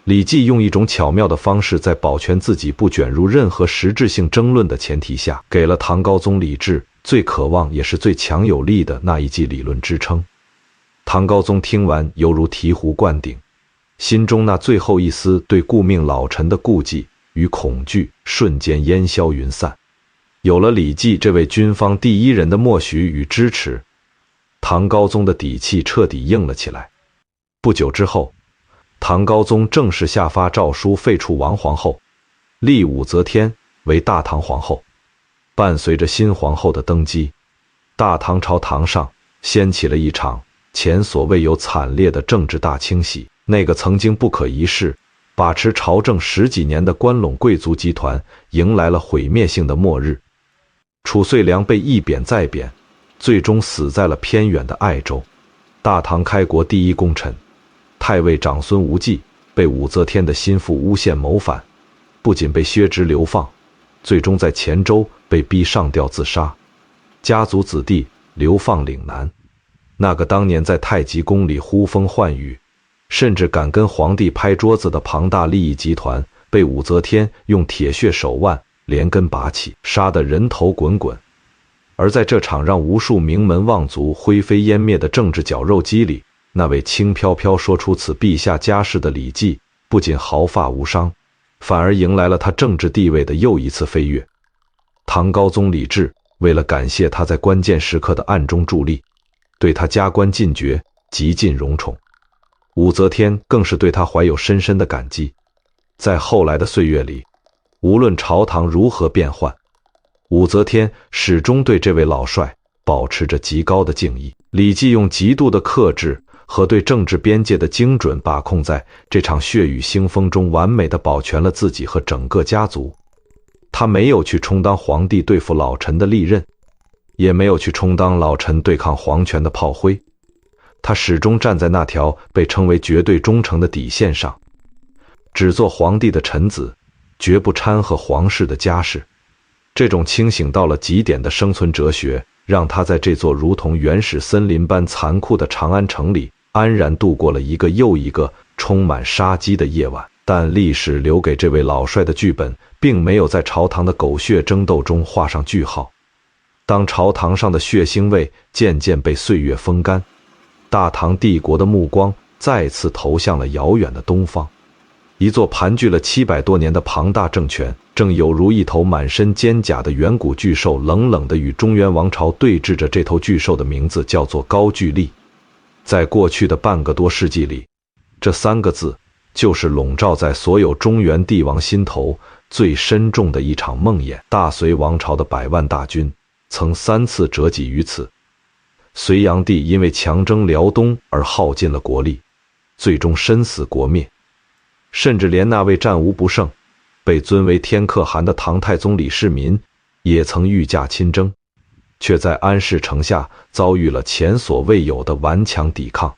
李绩用一种巧妙的方式，在保全自己不卷入任何实质性争论的前提下，给了唐高宗李治最渴望也是最强有力的那一剂理论支撑。唐高宗听完犹如醍醐灌顶，心中那最后一丝对顾命老臣的顾忌与恐惧瞬间烟消云散。有了李绩这位军方第一人的默许与支持，唐高宗的底气彻底硬了起来。不久之后，唐高宗正式下发诏书废除王皇后，立武则天为大唐皇后。伴随着新皇后的登基，大唐朝堂上掀起了一场前所未有惨烈的政治大清洗。那个曾经不可一世、把持朝政10几年的关陇贵族集团迎来了毁灭性的末日。褚遂良被一贬再贬，最终死在了偏远的爱州。大唐开国第一功臣太尉长孙无忌被武则天的心腹诬陷谋反，不仅被削职流放，最终在黔州被逼上吊自杀，家族子弟流放岭南。那个当年在太极宫里呼风唤雨，甚至敢跟皇帝拍桌子的庞大利益集团，被武则天用铁血手腕连根拔起，杀得人头滚滚。而在这场让无数名门望族灰飞烟灭的政治绞肉机里，那位轻飘飘说出此陛下家事的李绩，不仅毫发无伤，反而迎来了他政治地位的又一次飞跃。唐高宗李治为了感谢他在关键时刻的暗中助力，对他加官进爵，极尽荣宠。武则天更是对他怀有深深的感激。在后来的岁月里，无论朝堂如何变幻，武则天始终对这位老帅保持着极高的敬意。李绩用极度的克制和对政治边界的精准把控，在这场血雨腥风中完美地保全了自己和整个家族。他没有去充当皇帝对付老臣的利刃，也没有去充当老臣对抗皇权的炮灰，他始终站在那条被称为绝对忠诚的底线上，只做皇帝的臣子，绝不掺和皇室的家事。这种清醒到了极点的生存哲学，让他在这座如同原始森林般残酷的长安城里安然度过了一个又一个充满杀机的夜晚。但历史留给这位老帅的剧本，并没有在朝堂的狗血争斗中画上句号。当朝堂上的血腥味渐渐被岁月风干，大唐帝国的目光再次投向了遥远的东方。一座盘踞了700多年的庞大政权，正有如一头满身尖甲的远古巨兽，冷冷地与中原王朝对峙着。这头巨兽的名字叫做高句丽。在过去的半个多世纪里，这3个字就是笼罩在所有中原帝王心头最深重的一场梦魇。大隋王朝的100万大军曾3次折戟于此。隋炀帝因为强征辽东而耗尽了国力，最终身死国灭。甚至连那位战无不胜、被尊为天可汗的唐太宗李世民，也曾御驾亲征。却在安市城下遭遇了前所未有的顽强抵抗，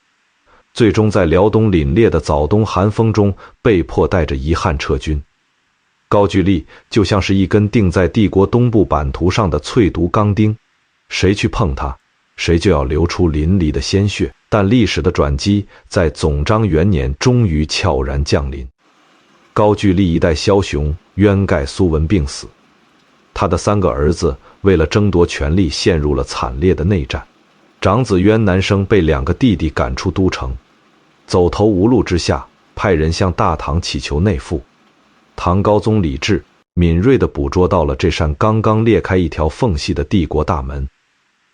最终在辽东凛冽的早冬寒风中被迫带着遗憾撤军。高句丽就像是一根钉在帝国东部版图上的淬毒钢钉，谁去碰它，谁就要流出淋漓的鲜血。但历史的转机在总章元年终于悄然降临。高句丽一代枭雄渊盖苏文病死，他的3个儿子为了争夺权力陷入了惨烈的内战。长子渊南生被2个弟弟赶出都城，走投无路之下，派人向大唐祈求内附。唐高宗李治敏锐地捕捉到了这扇刚刚裂开一条缝隙的帝国大门，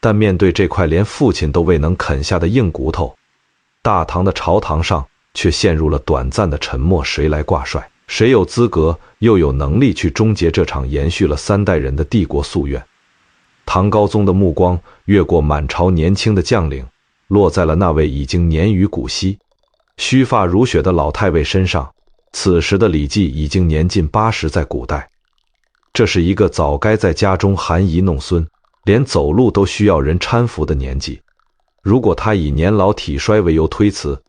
但面对这块连父亲都未能啃下的硬骨头，大唐的朝堂上却陷入了短暂的沉默。谁来挂帅？谁有资格又有能力去终结这场延续了3代人的帝国夙愿？唐高宗的目光越过满朝年轻的将领，落在了那位已经年逾古稀、须发如雪的老太尉身上。此时的李绩已经年近80，在古代，这是一个早该在家中含饴弄孙，连走路都需要人搀扶的年纪。如果他以年老体衰为由推辞，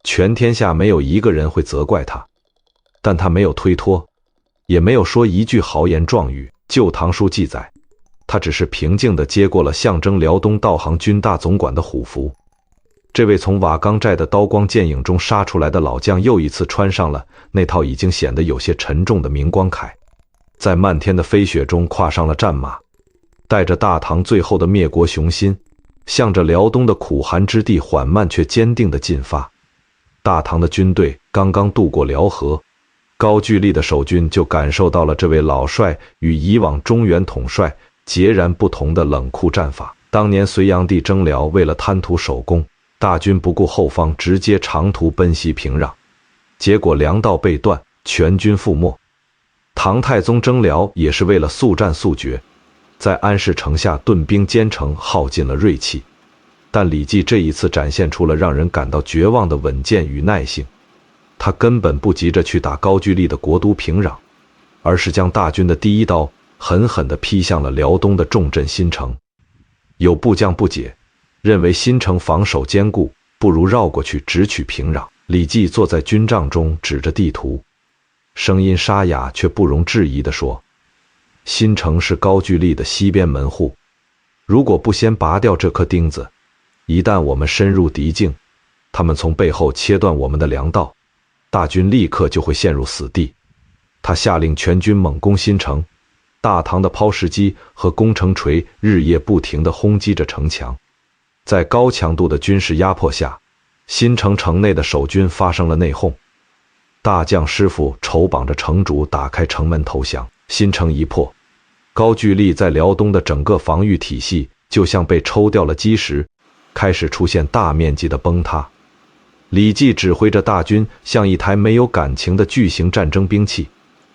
全天下没有一个人会责怪他。但他没有推脱，也没有说一句豪言壮语。旧唐书记载，他只是平静地接过了象征辽东道行军大总管的虎符。这位从瓦岗寨的刀光剑影中杀出来的老将又一次穿上了那套已经显得有些沉重的明光铠，在漫天的飞雪中跨上了战马，带着大唐最后的灭国雄心，向着辽东的苦寒之地缓慢却坚定地进发。大唐的军队刚刚渡过辽河，高句丽的守军就感受到了这位老帅与以往中原统帅截然不同的冷酷战法。当年隋炀帝征辽，为了贪图首功，大军不顾后方，直接长途奔袭平壤，结果粮道被断，全军覆没。唐太宗征辽也是为了速战速决，在安市城下顿兵坚城，耗尽了锐气。但李绩这一次展现出了让人感到绝望的稳健与耐性，他根本不急着去打高句丽的国都平壤，而是将大军的第一刀狠狠地劈向了辽东的重镇新城。有部将不解，认为新城防守坚固，不如绕过去直取平壤。李绩坐在军帐中，指着地图，声音沙哑却不容置疑地说：新城是高句丽的西边门户，如果不先拔掉这颗钉子，一旦我们深入敌境，他们从背后切断我们的粮道，大军立刻就会陷入死地。他下令全军猛攻新城，大唐的抛石机和攻城锤日夜不停地轰击着城墙。在高强度的军事压迫下，新城城内的守军发生了内讧，大将师傅筹绑着城主打开城门投降。新城一破，高句丽在辽东的整个防御体系就像被抽掉了基石，开始出现大面积的崩塌。李绩指挥着大军像一台没有感情的巨型战争兵器，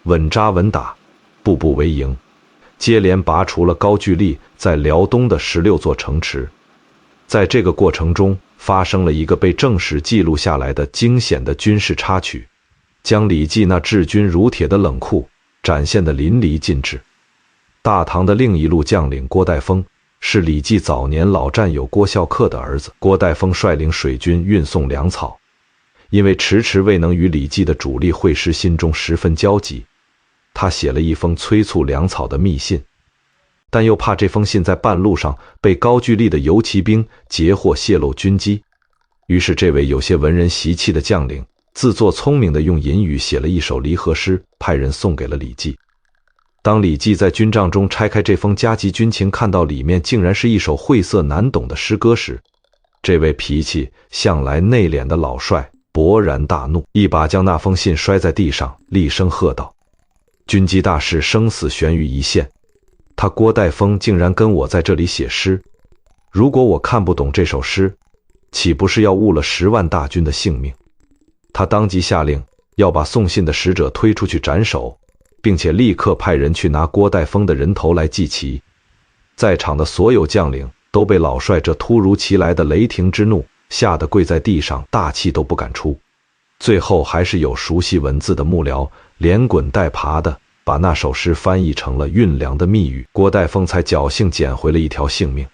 稳扎稳打，步步为营，接连拔除了高句丽在辽东的16座城池。在这个过程中，发生了一个被正史记录下来的惊险的军事插曲，将李绩那治军如铁的冷酷展现得淋漓尽致。大唐的另一路将领郭岱峰是李绩早年老战友郭孝恪的儿子。郭岱峰率领水军运送粮草，因为迟迟未能与李绩的主力会师，心中十分焦急。他写了一封催促粮草的密信，但又怕这封信在半路上被高句丽的游骑兵截获泄露军机，于是这位有些文人习气的将领自作聪明地用隐语写了一首离合诗，派人送给了李绩。当李绩在军帐中拆开这封加急军情，看到里面竟然是一首晦涩难懂的诗歌时，这位脾气向来内敛的老帅勃然大怒，一把将那封信摔在地上，厉声喝道：军机大事，生死悬于一线，他郭岱峰竟然跟我在这里写诗，如果我看不懂这首诗，岂不是要误了10万大军的性命？他当即下令要把送信的使者推出去斩首，并且立刻派人去拿郭岱峰的人头来祭旗。在场的所有将领都被老帅这突如其来的雷霆之怒吓得跪在地上，大气都不敢出。最后还是有熟悉文字的幕僚连滚带爬的把那首诗翻译成了运粮的密语，郭代凤才侥幸捡回了一条性命。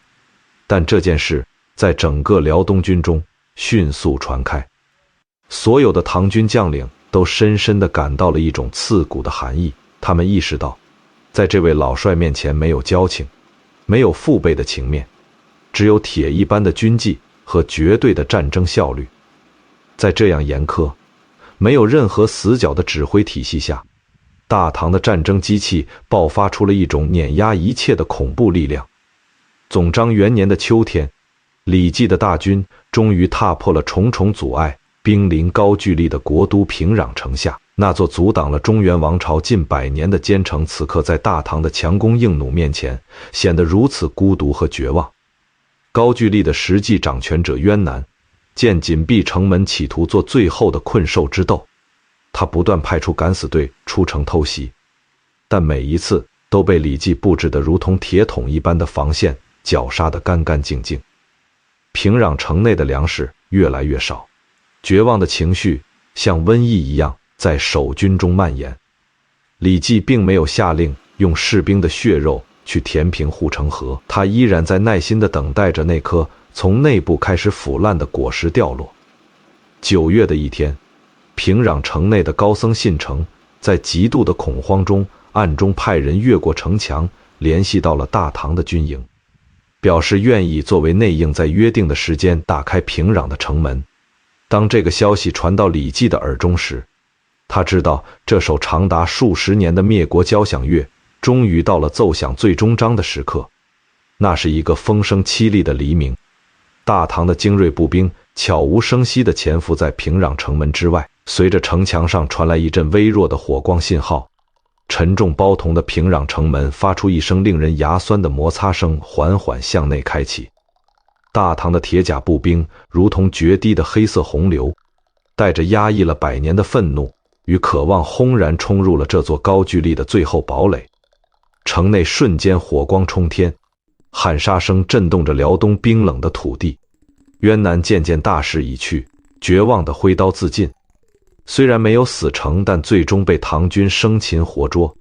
但这件事在整个辽东军中迅速传开，所有的唐军将领都深深地感到了一种刺骨的寒意。他们意识到，在这位老帅面前没有交情，没有父辈的情面，只有铁一般的军纪和绝对的战争效率。在这样严苛、没有任何死角的指挥体系下，大唐的战争机器爆发出了一种碾压一切的恐怖力量。总章元年的秋天，李继的大军终于踏破了重重阻碍，兵临高句丽的国都平壤城下。那座阻挡了中原王朝近100年的坚城，此刻在大唐的强弓硬弩面前，显得如此孤独和绝望。高句丽的实际掌权者渊南见紧闭城门，企图做最后的困兽之斗，他不断派出敢死队出城偷袭，但每一次都被李继布置得如同铁桶一般的防线绞杀得干干净净。平壤城内的粮食越来越少，绝望的情绪像瘟疫一样在守军中蔓延。李继并没有下令用士兵的血肉去填平护城河，他依然在耐心地等待着那颗从内部开始腐烂的果实掉落。9月的一天，平壤城内的高僧信成在极度的恐慌中暗中派人越过城墙，联系到了大唐的军营，表示愿意作为内应在约定的时间打开平壤的城门。当这个消息传到李继的耳中时，他知道这首长达数十年的灭国交响乐终于到了奏响最终章的时刻。那是一个风声凄厉的黎明，大唐的精锐步兵悄无声息地潜伏在平壤城门之外。随着城墙上传来一阵微弱的火光信号，沉重包铜的平壤城门发出一声令人牙酸的摩擦声，缓缓向内开启。大唐的铁甲步兵如同决堤的黑色洪流，带着压抑了100年的愤怒与渴望，轰然冲入了这座高句丽的最后堡垒。城内瞬间火光冲天，喊杀声震动着辽东冰冷的土地。渊南渐渐大势已去，绝望地挥刀自尽。虽然没有死成，但最终被唐军生擒活捉。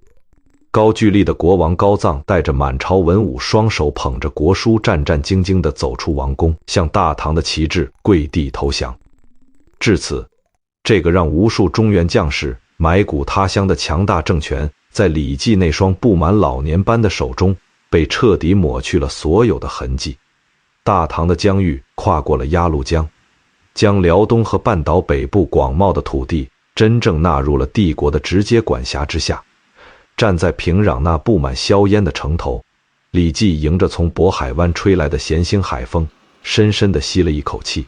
高句丽的国王高臧带着满朝文武，双手捧着国书，战战兢兢地走出王宫，向大唐的旗帜跪地投降。至此，这个让无数中原将士埋骨他乡的强大政权，在李继那双布满老年斑的手中被彻底抹去了所有的痕迹。大唐的疆域跨过了鸭绿江，将辽东和半岛北部广袤的土地真正纳入了帝国的直接管辖之下。站在平壤那布满硝烟的城头，李继迎着从渤海湾吹来的咸腥海风，深深地吸了一口气。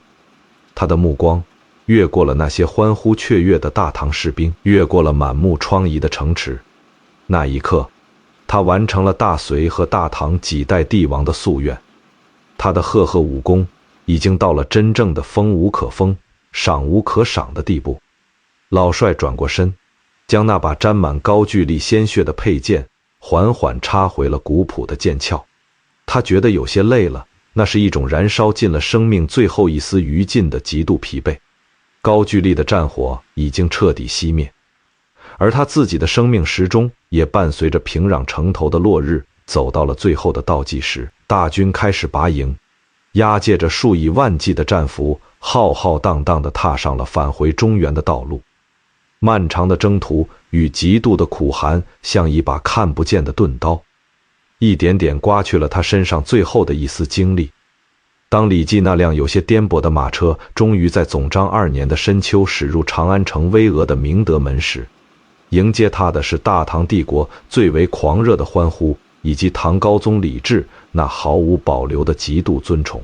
他的目光越过了那些欢呼雀跃的大唐士兵，越过了满目疮痍的城池。那一刻，他完成了大隋和大唐几代帝王的夙愿。他的赫赫武功已经到了真正的封无可封，赏无可赏的地步。老帅转过身，将那把沾满高句丽鲜血的佩剑缓缓插回了古朴的剑鞘。他觉得有些累了，那是一种燃烧尽了生命最后一丝余烬的极度疲惫。高句丽的战火已经彻底熄灭，而他自己的生命时钟也伴随着平壤城头的落日走到了最后的倒计时。大军开始拔营，押解着数以万计的战俘，浩浩荡荡地踏上了返回中原的道路。漫长的征途与极度的苦寒像一把看不见的钝刀，一点点刮去了他身上最后的一丝精力。当李继那辆有些颠簸的马车终于在总章2年的深秋驶入长安城巍峨的明德门时，迎接他的是大唐帝国最为狂热的欢呼，以及唐高宗李治那毫无保留的极度尊崇。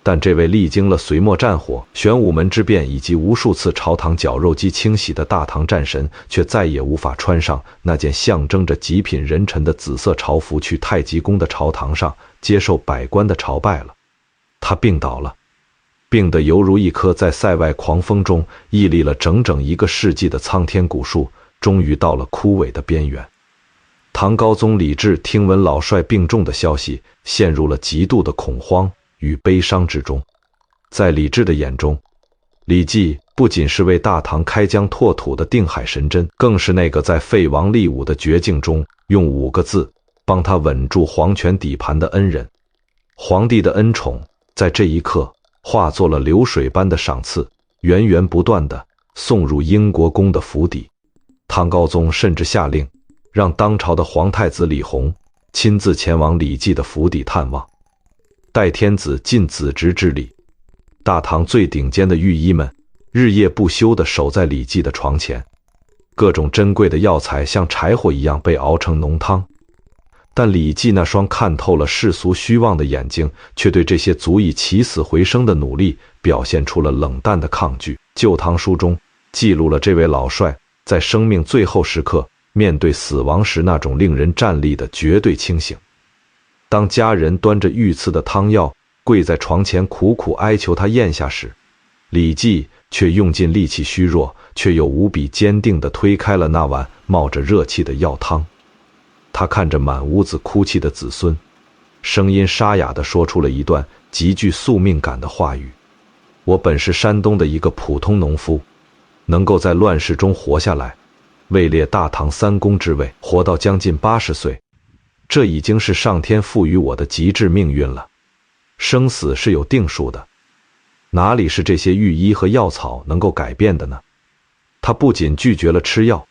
但这位历经了隋末战火、玄武门之变以及无数次朝堂绞肉机清洗的大唐战神，却再也无法穿上那件象征着极品人臣的紫色朝服，去太极宫的朝堂上接受百官的朝拜了。他病倒了，病得犹如一棵在塞外狂风中屹立了整整1个世纪的苍天古树，终于到了枯萎的边缘。唐高宗李治听闻老帅病重的消息，陷入了极度的恐慌与悲伤之中。在李治的眼中，李继不仅是为大唐开疆拓土的定海神针，更是那个在废王立武的绝境中用5个字帮他稳住皇权底盘的恩人。皇帝的恩宠在这一刻化作了流水般的赏赐，源源不断地送入英国公的府邸。唐高宗甚至下令让当朝的皇太子李弘亲自前往李继的府邸探望。代天子尽子职之礼，大唐最顶尖的御医们日夜不休地守在李继的床前，各种珍贵的药材像柴火一样被熬成浓汤。但李继那双看透了世俗虚妄的眼睛，却对这些足以起死回生的努力表现出了冷淡的抗拒。《旧唐书》中记录了这位老帅在生命最后时刻面对死亡时那种令人战栗的绝对清醒。当家人端着御赐的汤药跪在床前苦苦哀求他咽下时，李继却用尽力气，虚弱却又无比坚定地推开了那碗冒着热气的药汤。他看着满屋子哭泣的子孙，声音沙哑地说出了一段极具宿命感的话语：我本是山东的一个普通农夫，能够在乱世中活下来，位列大唐3公之位，活到将近80岁，这已经是上天赋予我的极致命运了。生死是有定数的，哪里是这些御医和药草能够改变的呢？他不仅拒绝了吃药，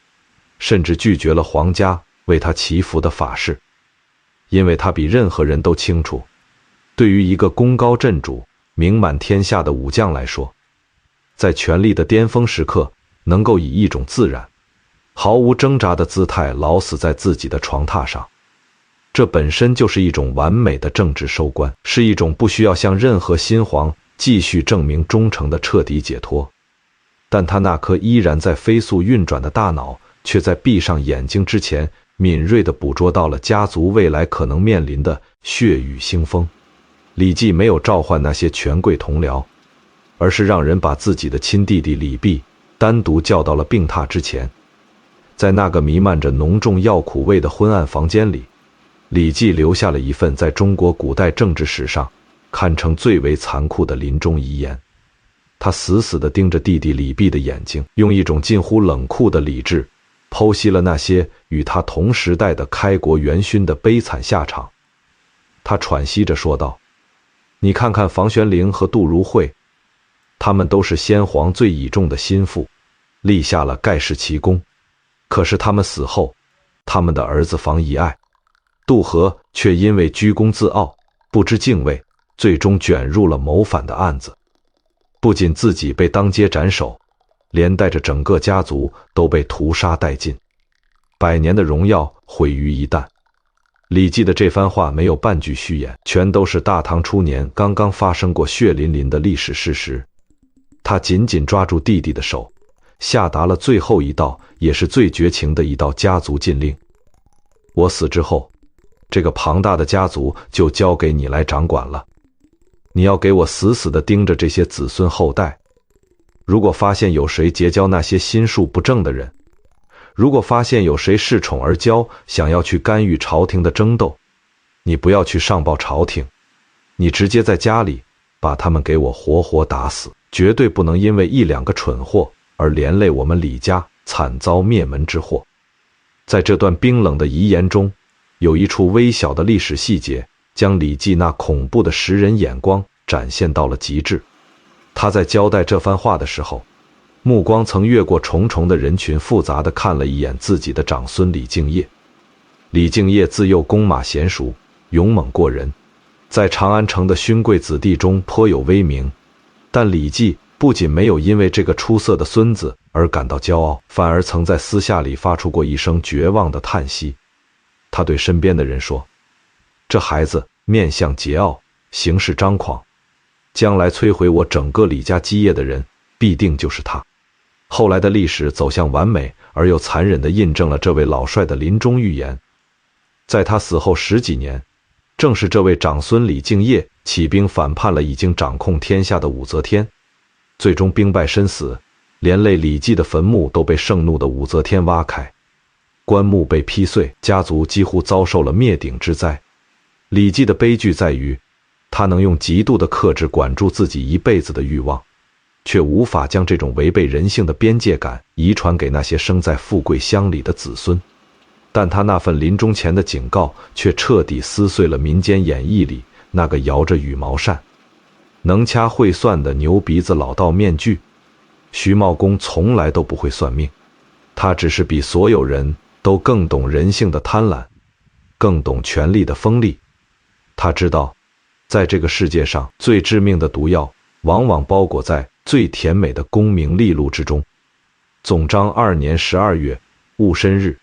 甚至拒绝了皇家为他祈福的法事，因为他比任何人都清楚，对于一个功高震主、名满天下的武将来说，在权力的巅峰时刻，能够以一种自然、毫无挣扎的姿态老死在自己的床榻上，这本身就是一种完美的政治收官，是一种不需要向任何新皇继续证明忠诚的彻底解脱。但他那颗依然在飞速运转的大脑，却在闭上眼睛之前敏锐地捕捉到了家族未来可能面临的血雨腥风。李继没有召唤那些权贵同僚，而是让人把自己的亲弟弟李泌单独叫到了病榻之前。在那个弥漫着浓重药苦味的昏暗房间里，李继留下了一份在中国古代政治史上堪称最为残酷的临终遗言。他死死地盯着弟弟李泌的眼睛，用一种近乎冷酷的理智剖析了那些与他同时代的开国元勋的悲惨下场。他喘息着说道：你看看房玄龄和杜如晦，他们都是先皇最倚重的心腹，立下了盖世奇功。可是他们死后，他们的儿子房遗爱、杜和却因为居功自傲，不知敬畏，最终卷入了谋反的案子。不仅自己被当街斩首，连带着整个家族都被屠杀殆尽，100年的荣耀毁于一旦。李继的这番话没有半句虚言，全都是大唐初年刚刚发生过血淋淋的历史事实。他紧紧抓住弟弟的手，下达了最后一道也是最绝情的一道家族禁令：我死之后，这个庞大的家族就交给你来掌管了。你要给我死死地盯着这些子孙后代，如果发现有谁结交那些心术不正的人，如果发现有谁恃宠而骄，想要去干预朝廷的争斗，你不要去上报朝廷，你直接在家里把他们给我活活打死，绝对不能因为1、2个蠢货而连累我们李家惨遭灭门之祸。在这段冰冷的遗言中，有一处微小的历史细节，将李继那恐怖的食人眼光展现到了极致。他在交代这番话的时候，目光曾越过重重的人群，复杂地看了一眼自己的长孙李敬业。李敬业自幼弓马娴熟，勇猛过人，在长安城的勋贵子弟中颇有威名。但李继不仅没有因为这个出色的孙子而感到骄傲，反而曾在私下里发出过一声绝望的叹息。他对身边的人说：这孩子面相桀骜，行事张狂，将来摧毁我整个李家基业的人必定就是他。后来的历史走向完美而又残忍地印证了这位老帅的临终预言。在他死后10几年，正是这位长孙李敬业起兵反叛了已经掌控天下的武则天，最终兵败身死，连累李继的坟墓都被盛怒的武则天挖开，棺木被劈碎，家族几乎遭受了灭顶之灾。李继的悲剧在于，他能用极度的克制管住自己一辈子的欲望，却无法将这种违背人性的边界感遗传给那些生在富贵乡里的子孙。但他那份临终前的警告，却彻底撕碎了民间演绎里那个摇着羽毛扇、能掐会算的牛鼻子老道面具。徐茂公从来都不会算命，他只是比所有人都更懂人性的贪婪，更懂权力的锋利。他知道，在这个世界上最致命的毒药，往往包裹在最甜美的功名利禄之中。总章2年12月戊申日，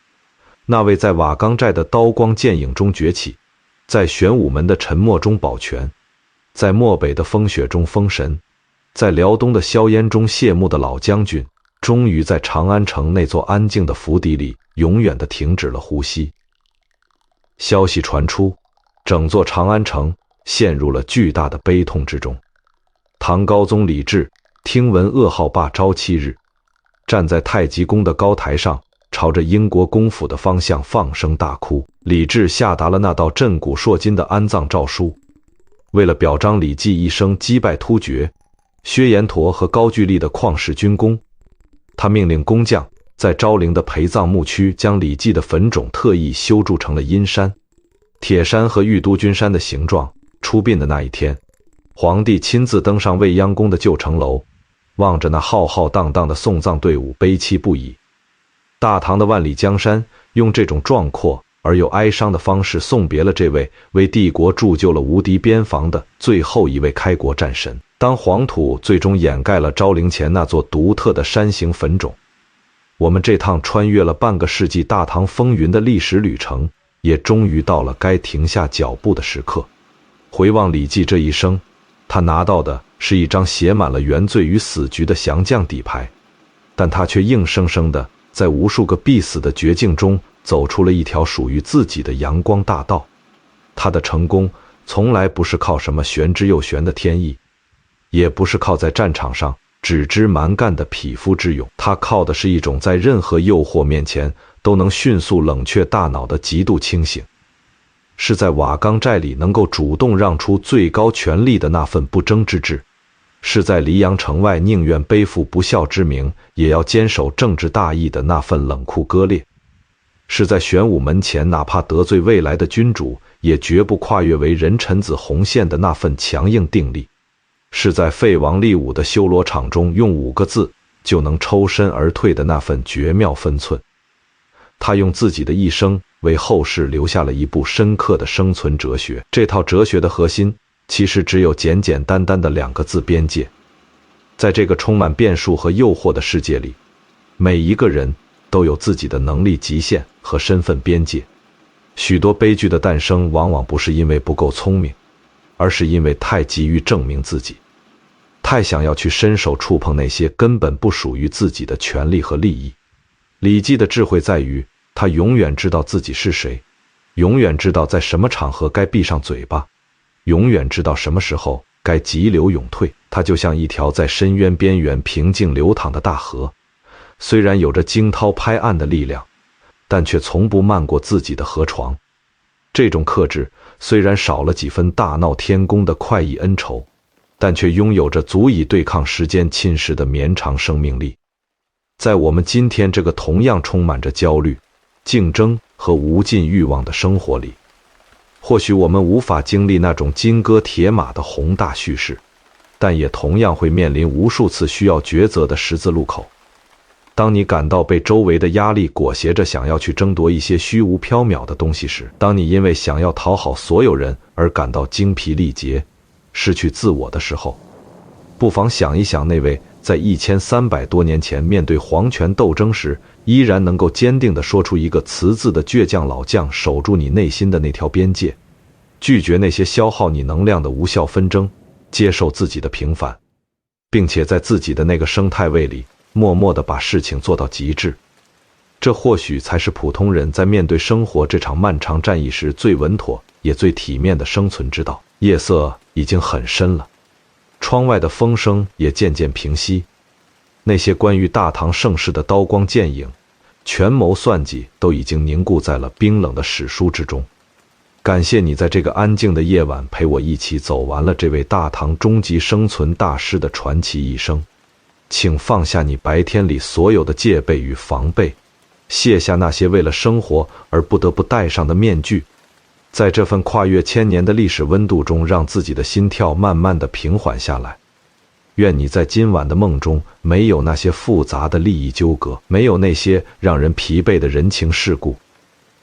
那位在瓦岗寨的刀光剑影中崛起，在玄武门的沉默中保全，在漠北的风雪中封神，在辽东的硝烟中谢幕的老将军，终于在长安城那座安静的府邸里永远地停止了呼吸。消息传出，整座长安城陷入了巨大的悲痛之中。唐高宗李治听闻噩耗罢朝7日，站在太极宫的高台上，朝着英国公府的方向放声大哭。李治下达了那道震古烁今的安葬诏书。为了表彰李绩一生击败突厥、薛延陀和高句丽的旷世军功，他命令工匠在昭陵的陪葬墓区将李绩的坟冢特意修筑成了阴山、铁山和玉都君山的形状。出殡的那一天，皇帝亲自登上未央宫的旧城楼，望着那浩浩荡荡的送葬队伍，悲戚不已。大唐的万里江山用这种壮阔而又哀伤的方式送别了这位为帝国铸就了无敌边防的最后一位开国战神。当黄土最终掩盖了昭陵前那座独特的山形坟冢，我们这趟穿越了半个世纪大唐风云的历史旅程，也终于到了该停下脚步的时刻。回望李绩这一生，他拿到的是一张写满了原罪与死局的降将底牌，但他却硬生生的在无数个必死的绝境中走出了一条属于自己的阳光大道。他的成功从来不是靠什么玄之又玄的天意，也不是靠在战场上只知蛮干的匹夫之勇，他靠的是一种在任何诱惑面前都能迅速冷却大脑的极度清醒，是在瓦岗寨里能够主动让出最高权力的那份不争之志，是在黎阳城外宁愿背负不孝之名也要坚守政治大义的那份冷酷割裂，是在玄武门前哪怕得罪未来的君主也绝不跨越为人臣子红线的那份强硬定力，是在废王立武的修罗场中用5个字就能抽身而退的那份绝妙分寸。他用自己的一生为后世留下了一部深刻的生存哲学，这套哲学的核心其实只有简简单单的2个字：边界。在这个充满变数和诱惑的世界里，每一个人都有自己的能力极限和身份边界。许多悲剧的诞生往往不是因为不够聪明，而是因为太急于证明自己，太想要去伸手触碰那些根本不属于自己的权利和利益。李绩的智慧在于，他永远知道自己是谁，永远知道在什么场合该闭上嘴巴，永远知道什么时候该急流勇退。他就像一条在深渊边缘平静流淌的大河，虽然有着惊涛拍岸的力量，但却从不漫过自己的河床。这种克制虽然少了几分大闹天宫的快意恩仇，但却拥有着足以对抗时间侵蚀的绵长生命力。在我们今天这个同样充满着焦虑、竞争和无尽欲望的生活里，或许我们无法经历那种金戈铁马的宏大叙事，但也同样会面临无数次需要抉择的十字路口。当你感到被周围的压力裹挟着想要去争夺一些虚无缥缈的东西时，当你因为想要讨好所有人而感到精疲力竭、失去自我的时候，不妨想一想那位在1300多年前面对皇权斗争时依然能够坚定地说出一个词字的倔强老将，守住你内心的那条边界，拒绝那些消耗你能量的无效纷争，接受自己的平凡，并且在自己的那个生态位里默默地把事情做到极致。这或许才是普通人在面对生活这场漫长战役时最稳妥也最体面的生存之道。夜色已经很深了，窗外的风声也渐渐平息，那些关于大唐盛世的刀光剑影、权谋算计都已经凝固在了冰冷的史书之中。感谢你在这个安静的夜晚陪我一起走完了这位大唐终极生存大师的传奇一生。请放下你白天里所有的戒备与防备，卸下那些为了生活而不得不戴上的面具，在这份跨越千年的历史温度中，让自己的心跳慢慢地平缓下来。愿你在今晚的梦中没有那些复杂的利益纠葛，没有那些让人疲惫的人情世故，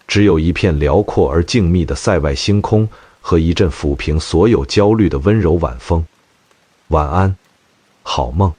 只有一片辽阔而静谧的塞外星空和一阵抚平所有焦虑的温柔晚风。晚安，好梦。